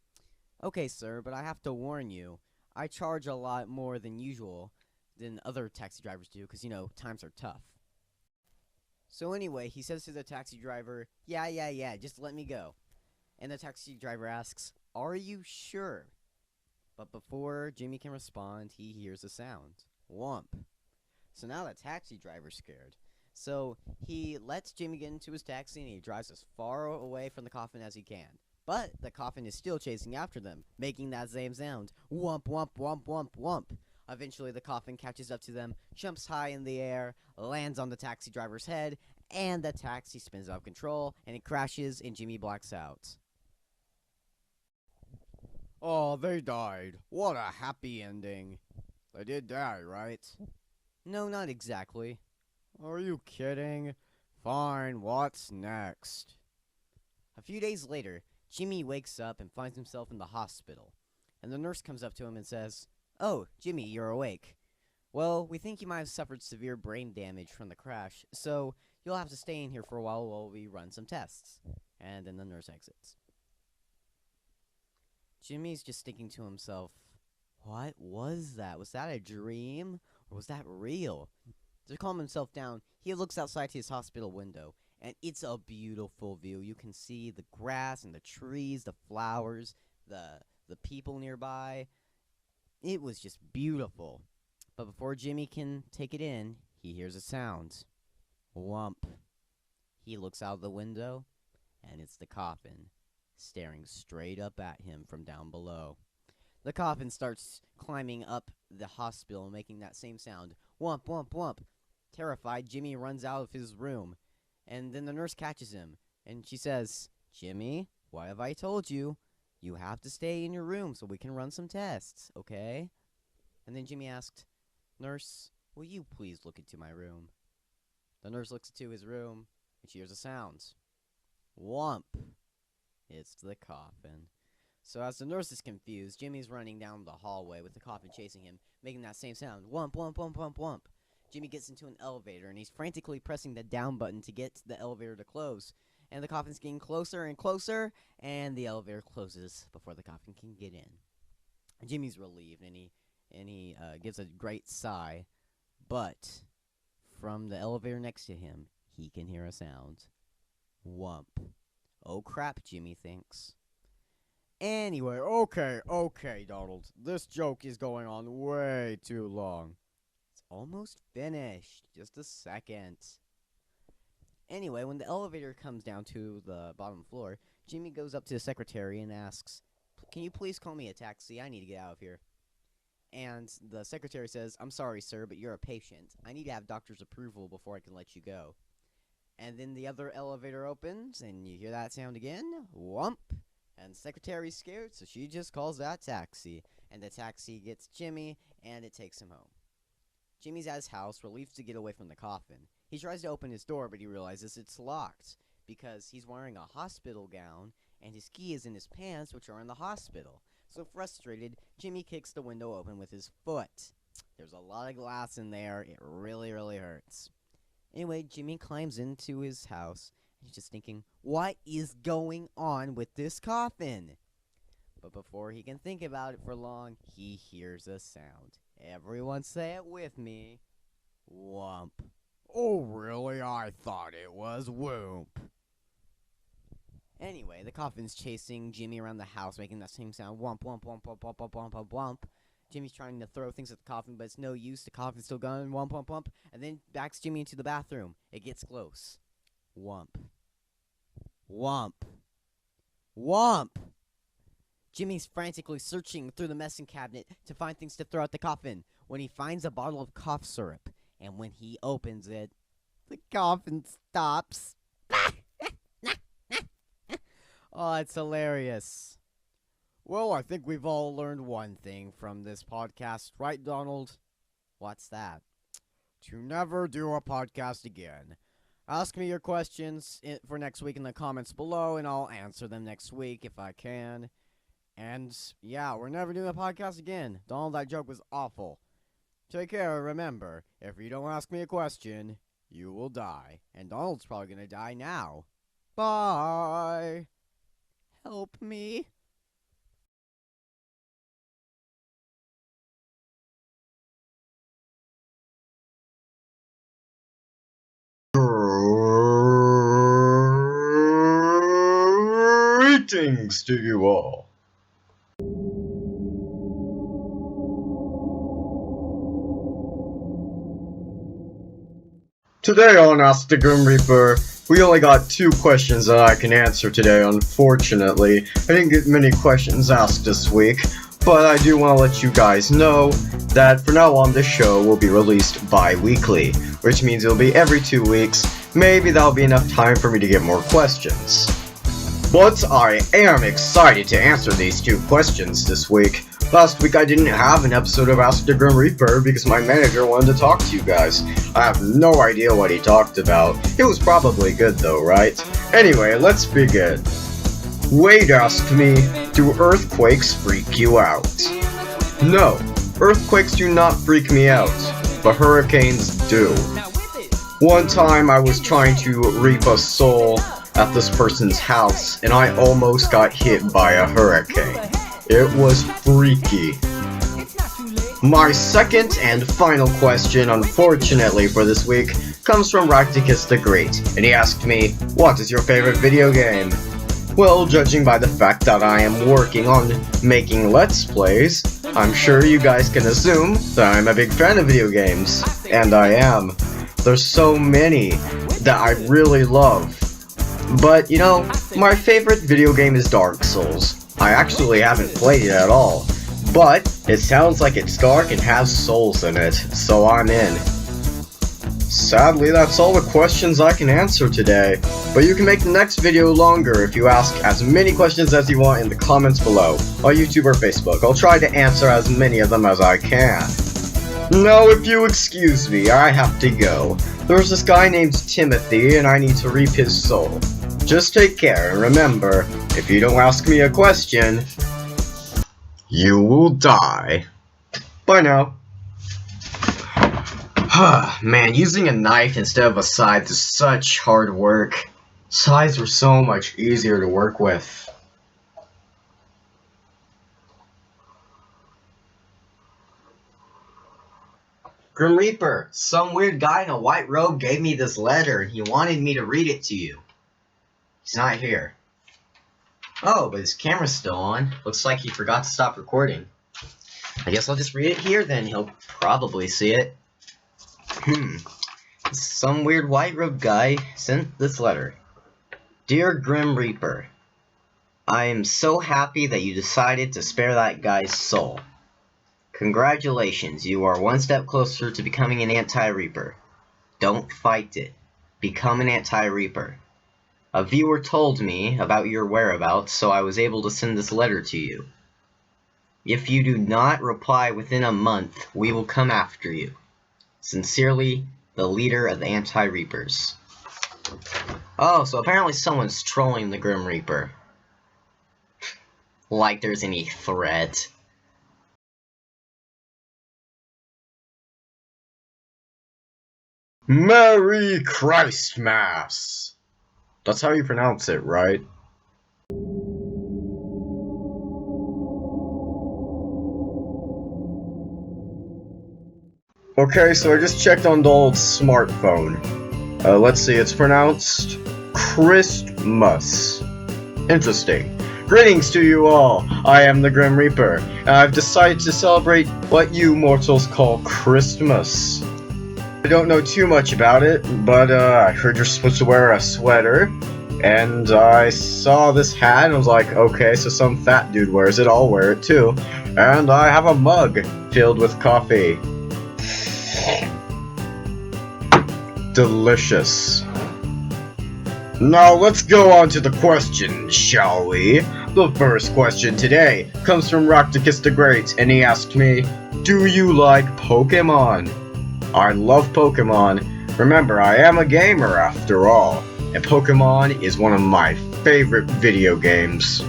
okay, sir, but I have to warn you. I charge a lot more than usual than other taxi drivers do because, you know, times are tough. So anyway, he says to the taxi driver, yeah, just let me go. And the taxi driver asks, are you sure? But before Jimmy can respond, he hears a sound. Whump. So now the taxi driver's scared. So he lets Jimmy get into his taxi and he drives as far away from the coffin as he can. But the coffin is still chasing after them, making that same sound. Whump, whump, whump, whump, whump. Eventually the coffin catches up to them, jumps high in the air, lands on the taxi driver's head, and the taxi spins out of control, and it crashes, and Jimmy blacks out. Oh, they died. What a happy ending. They did die, right? No, not exactly. Are you kidding? Fine, what's next? A few days later, Jimmy wakes up and finds himself in the hospital. And the nurse comes up to him and says, oh, Jimmy, you're awake. Well, we think you might have suffered severe brain damage from the crash, so you'll have to stay in here for a while we run some tests. And then the nurse exits. Jimmy's just thinking to himself, what was that? Was that a dream? Or was that real? To calm himself down, he looks outside his hospital window, and it's a beautiful view. You can see the grass and the trees, the flowers, the people nearby. It was just beautiful. But before Jimmy can take it in, he hears a sound. Whump. He looks out the window, and it's the coffin, staring straight up at him from down below. The coffin starts climbing up the hospital, making that same sound. Whump, whump, whump. Terrified, Jimmy runs out of his room, and then the nurse catches him, and she says, "Jimmy, what have I told you? You have to stay in your room so we can run some tests, okay?" And then Jimmy asked, "Nurse, will you please look into my room?" The nurse looks into his room, and she hears a sound. Whump. It's the coffin. So as the nurse is confused, Jimmy's running down the hallway with the coffin chasing him, making that same sound. Whump, whump, whump, whump, whump. Jimmy gets into an elevator, and he's frantically pressing the down button to get the elevator to close. And the coffin's getting closer and closer, and the elevator closes before the coffin can get in. Jimmy's relieved, and he gives a great sigh. But from the elevator next to him, he can hear a sound. Whump. Oh crap, Jimmy thinks. Anyway, okay, Donald. This joke is going on way too long. It's almost finished. Just a second. Anyway, when the elevator comes down to the bottom floor, Jimmy goes up to the secretary and asks, "Can you please call me a taxi? I need to get out of here." And the secretary says, "I'm sorry, sir, but you're a patient. I need to have doctor's approval before I can let you go." And then the other elevator opens, and you hear that sound again. Whump. And the secretary's scared, so she just calls that taxi. And the taxi gets Jimmy, and it takes him home. Jimmy's at his house, relieved to get away from the coffin. He tries to open his door, but he realizes it's locked, because he's wearing a hospital gown, and his key is in his pants, which are in the hospital. So frustrated, Jimmy kicks the window open with his foot. There's a lot of glass in there. It really, really hurts. Anyway, Jimmy climbs into his house. He's just thinking, what is going on with this coffin? But before he can think about it for long, he hears a sound. Everyone say it with me. Whump. Oh, really? I thought it was whoomp. Anyway, the coffin's chasing Jimmy around the house, making that same sound. Whump, whump, whump, whump, whump, whump, whump, whump, whump. Jimmy's trying to throw things at the coffin, but it's no use. The coffin's still going. Whump, whump, whump. And then backs Jimmy into the bathroom. It gets close. Whump. Whump. Whump. Jimmy's frantically searching through the medicine cabinet to find things to throw at the coffin when he finds a bottle of cough syrup. And when he opens it, the coffin stops. Oh, it's hilarious. Well, I think we've all learned one thing from this podcast, right, Donald? What's that? To never do a podcast again. Ask me your questions for next week in the comments below, and I'll answer them next week if I can. And, yeah, we're never doing a podcast again. Donald, that joke was awful. Take care, remember, if you don't ask me a question, you will die. And Donald's probably gonna die now. Bye! Help me. Greetings to you all. Today on Ask the Grim Reaper, we only got 2 questions that I can answer today, unfortunately. I didn't get many questions asked this week, but I do want to let you guys know that from now on this show will be released bi-weekly, which means it'll be every 2 weeks. Maybe that'll be enough time for me to get more questions. But I am excited to answer these 2 questions this week. Last week I didn't have an episode of Ask the Grim Reaper because my manager wanted to talk to you guys. I have no idea what he talked about. It was probably good though, right? Anyway, let's begin. Wade asked me, do earthquakes freak you out? No, earthquakes do not freak me out, but hurricanes do. One time I was trying to reap a soul at this person's house, and I almost got hit by a hurricane. It was freaky. My second and final question, unfortunately for this week, comes from Racticus the Great, and he asked me, what is your favorite video game? Well, judging by the fact that I am working on making Let's Plays, I'm sure you guys can assume that I'm a big fan of video games, and I am. There's so many that I really love. But, you know, my favorite video game is Dark Souls. I actually haven't played it at all, but it sounds like it's dark and has souls in it, so I'm in. Sadly, that's all the questions I can answer today, but you can make the next video longer if you ask as many questions as you want in the comments below, on YouTube or Facebook. I'll try to answer as many of them as I can. Now, if you excuse me, I have to go. There's this guy named Timothy, and I need to reap his soul. Just take care, and remember, if you don't ask me a question, you will die. Bye now. Man, using a knife instead of a scythe is such hard work. Scythes were so much easier to work with. Grim Reaper, some weird guy in a white robe gave me this letter and he wanted me to read it to you. He's not here. Oh, but his camera's still on. Looks like he forgot to stop recording. I guess I'll just read it here then, he'll probably see it. Some weird white robed guy sent this letter. Dear Grim Reaper, I am so happy that you decided to spare that guy's soul. Congratulations, you are one step closer to becoming an anti-Reaper. Don't fight it. Become an anti-Reaper. A viewer told me about your whereabouts, so I was able to send this letter to you. If you do not reply within a month, we will come after you. Sincerely, the leader of the Anti-Reapers. Oh, so apparently someone's trolling the Grim Reaper. Like there's any threat. Merry Christmas! That's how you pronounce it, right? Okay, so I just checked on the old smartphone. Let's see, it's pronounced Christmas. Interesting. Greetings to you all. I am the Grim Reaper, and I've decided to celebrate what you mortals call Christmas. I don't know too much about it, but I heard you're supposed to wear a sweater, and I saw this hat and I was like, okay, so some fat dude wears it, I'll wear it too. And I have a mug filled with coffee. Delicious. Now let's go on to the questions, shall we? The first question today comes from Rocticus the Great, and he asked me, do you like Pokemon? I love Pokemon. Remember, I am a gamer after all, and Pokemon is one of my favorite video games.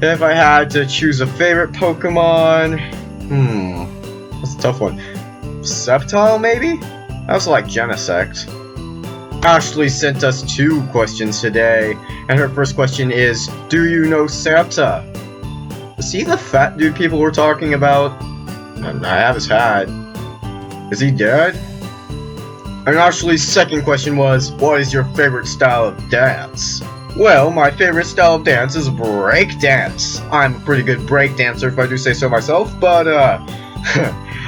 If I had to choose a favorite Pokemon, that's a tough one. Szeztay, maybe? I also like Genesect. Ashley sent us 2 questions today, and her first question is, do you know Santa? Is he the fat dude people were talking about? I have his hat. Is he dead? And Ashley's second question was, what is your favorite style of dance? Well, my favorite style of dance is break dance. I'm a pretty good break dancer if I do say so myself, but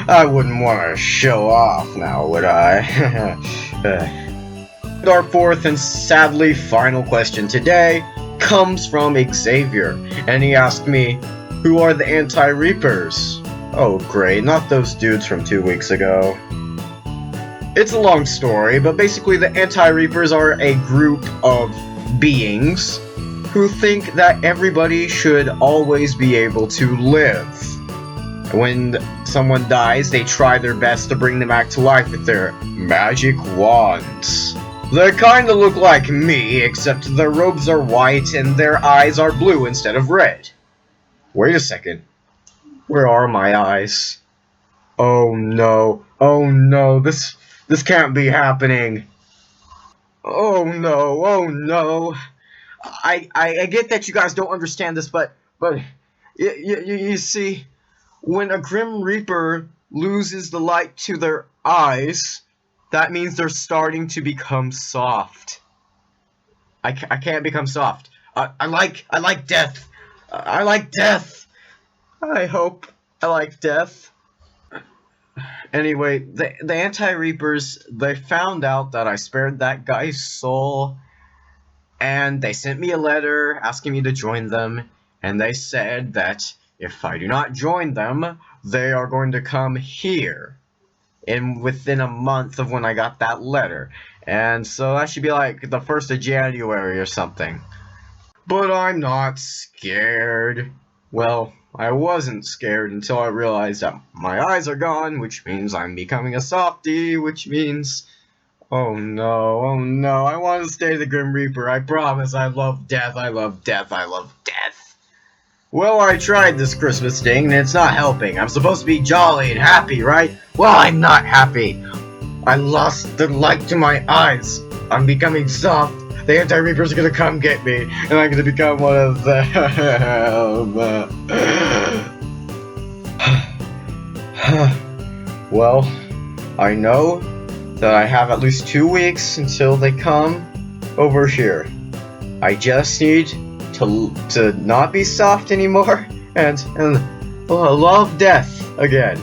I wouldn't want to show off now, would I? Our fourth and sadly final question today comes from Xavier, and he asked me, who are the Anti-Reapers? Oh great, not those dudes from 2 weeks ago. It's a long story, but basically the Anti-Reapers are a group of beings who think that everybody should always be able to live. When someone dies, they try their best to bring them back to life with their magic wands. They kinda look like me, except their robes are white and their eyes are blue instead of red. Wait a second. Where are my eyes? Oh no, this can't be happening. Oh no. I get that you guys don't understand this, but you see, when a Grim Reaper loses the light to their eyes, that means they're starting to become soft. I can't become soft. I like death. I like death. I hope I like death. Anyway, the Anti-Reapers, they found out that I spared that guy's soul, and they sent me a letter asking me to join them, and they said that if I do not join them, they are going to come here within a month of when I got that letter. And so that should be like the 1st of January or something. But I'm not scared. Well, I wasn't scared until I realized that my eyes are gone, which means I'm becoming a softie, which means... oh no, I want to stay the Grim Reaper, I promise. I love death, I love death, I love death. Well, I tried this Christmas thing, and it's not helping. I'm supposed to be jolly and happy, right? Well, I'm not happy. I lost the light to my eyes. I'm becoming soft. The Anti-Reapers are gonna come get me, and I'm gonna become one of them. Well, I know that I have at least 2 weeks until they come over here. I just need to not be soft anymore and love death again.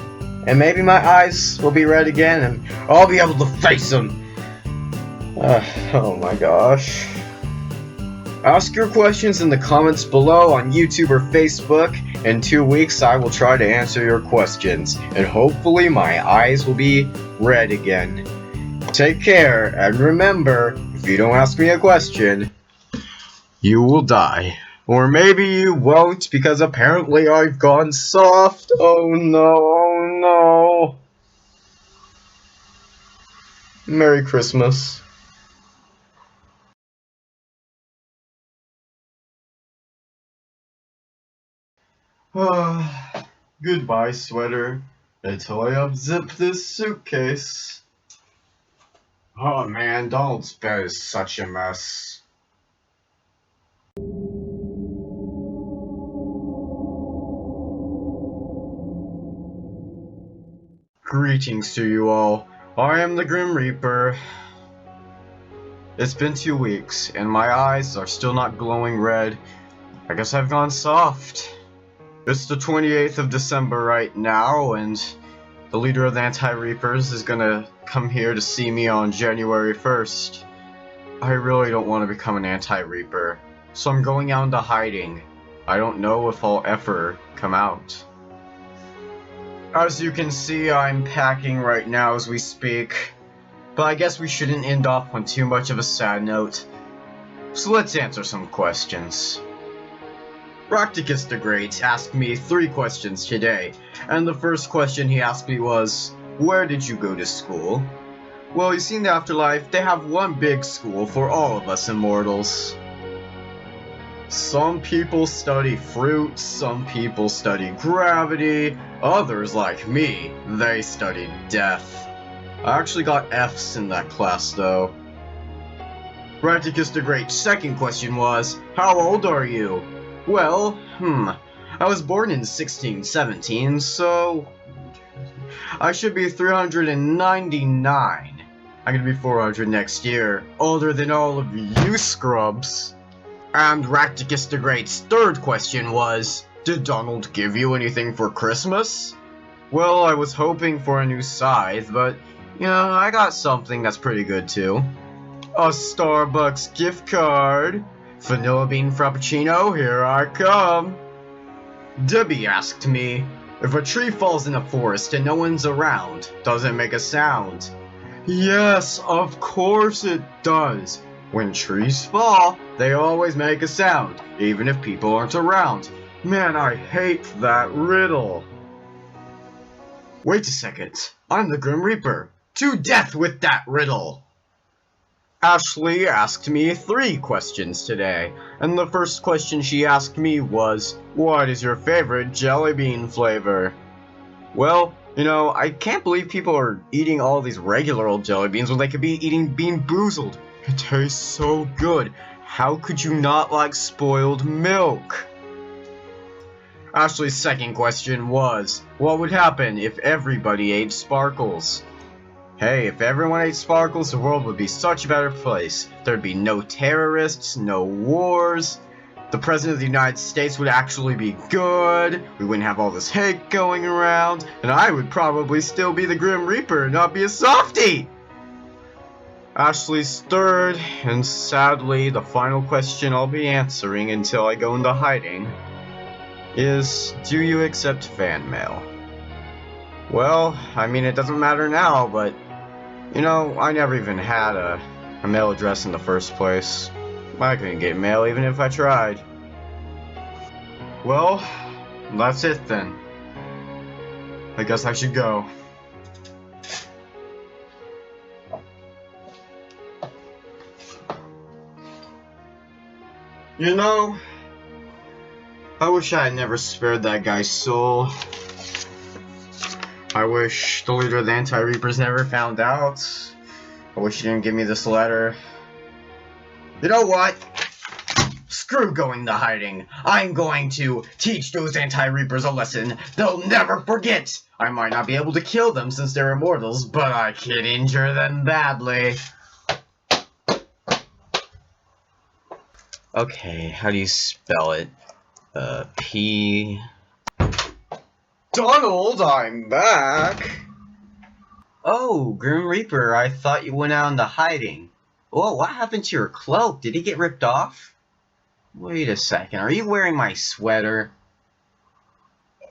And maybe my eyes will be red again and I'll be able to face them. Oh my gosh. Ask your questions in the comments below on YouTube or Facebook. In 2 weeks I will try to answer your questions. And hopefully my eyes will be red again. Take care, and remember, if you don't ask me a question, you will die. Or maybe you won't, because apparently I've gone soft. Oh no, oh no. Merry Christmas. Goodbye, sweater, until I unzip this suitcase. Oh man, Donald's bed is such a mess. Greetings to you all. I am the Grim Reaper. It's been 2 weeks, and my eyes are still not glowing red. I guess I've gone soft. It's the 28th of December right now, and the leader of the Anti-Reapers is gonna come here to see me on January 1st. I really don't want to become an Anti-Reaper, so I'm going out into hiding. I don't know if I'll ever come out. As you can see, I'm packing right now as we speak, but I guess we shouldn't end off on too much of a sad note. So let's answer some questions. Practicus the Great asked me 3 questions today, and the first question he asked me was, where did you go to school? Well, you see, in the afterlife, they have one big school for all of us immortals. Some people study fruit, some people study gravity, others, like me, they study death. I actually got F's in that class, though. Practicus the Great's second question was, how old are you? Well, I was born in 1617, so I should be 399. I'm gonna be 400 next year, older than all of you scrubs. And Racticus the Great's third question was, did Donald give you anything for Christmas? Well, I was hoping for a new scythe, but, you know, I got something that's pretty good too. A Starbucks gift card. Vanilla bean frappuccino, here I come. Debbie asked me, if a tree falls in a forest and no one's around, does it make a sound? Yes, of course it does. When trees fall, they always make a sound, even if people aren't around. Man, I hate that riddle. Wait a second, I'm the Grim Reaper. To death with that riddle! Ashley asked me 3 questions today, and the first question she asked me was, what is your favorite jelly bean flavor? Well, you know, I can't believe people are eating all these regular old jelly beans when they could be eating Bean Boozled. It tastes so good. How could you not like spoiled milk? Ashley's second question was, what would happen if everybody ate sparkles? Hey, if everyone ate sparkles, the world would be such a better place. There'd be no terrorists, no wars, the President of the United States would actually be good, we wouldn't have all this hate going around, and I would probably still be the Grim Reaper and not be a softie! Ashley stirred, and sadly, the final question I'll be answering until I go into hiding is, do you accept fan mail? Well, I mean, it doesn't matter now, but, you know, I never even had a mail address in the first place. I couldn't get mail even if I tried. Well, that's it then. I guess I should go. You know, I wish I had never spared that guy's soul. I wish the leader of the Anti-Reapers never found out. I wish he didn't give me this letter. You know what? Screw going to hiding. I'm going to teach those Anti-Reapers a lesson they'll never forget. I might not be able to kill them since they're immortals, but I can injure them badly. Okay, how do you spell it? P... Donald, I'm back! Oh, Grim Reaper, I thought you went out into hiding. Whoa, what happened to your cloak? Did it get ripped off? Wait a second, are you wearing my sweater?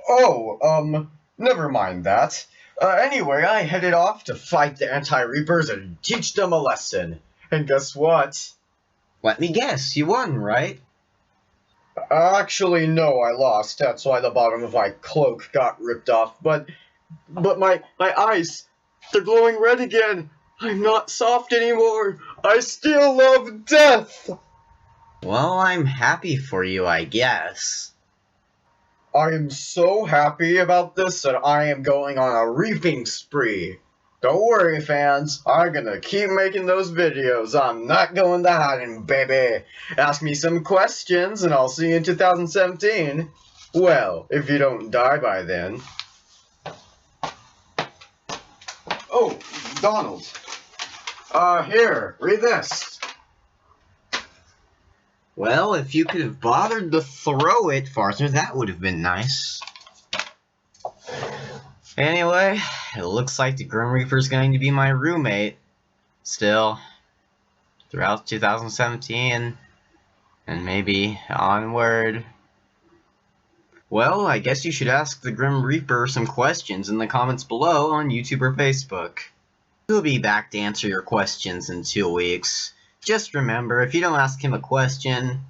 Oh, never mind that. Anyway, I headed off to fight the Anti-Reapers and teach them a lesson. And guess what? Let me guess, you won, right? Actually, no, I lost. That's why the bottom of my cloak got ripped off. But my eyes, they're glowing red again. I'm not soft anymore. I still love death. Well, I'm happy for you, I guess. I am so happy about this that I am going on a reaping spree. Don't worry, fans. I'm gonna keep making those videos. I'm not going to hiding, baby. Ask me some questions, and I'll see you in 2017. Well, if you don't die by then. Oh, Donald. Here, read this. Well, if you could have bothered to throw it farther, that would have been nice. Anyway, it looks like the Grim Reaper's going to be my roommate. Still, throughout 2017, and maybe onward. Well, I guess you should ask the Grim Reaper some questions in the comments below on YouTube or Facebook. He'll be back to answer your questions in 2 weeks. Just remember, if you don't ask him a question,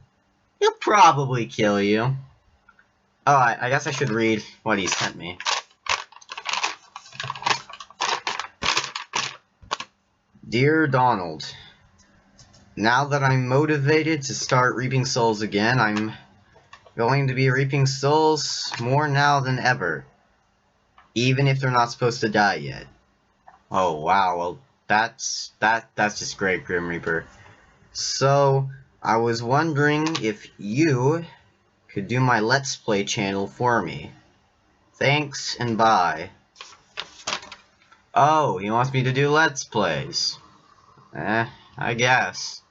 he'll probably kill you. Oh, I guess I should read what he sent me. Dear Donald, now that I'm motivated to start reaping souls again, I'm going to be reaping souls more now than ever, even if they're not supposed to die yet. Oh wow, well that's just great, Grim Reaper. So I was wondering if you could do my Let's Play channel for me. Thanks and bye. Oh, he wants me to do Let's Plays. I guess.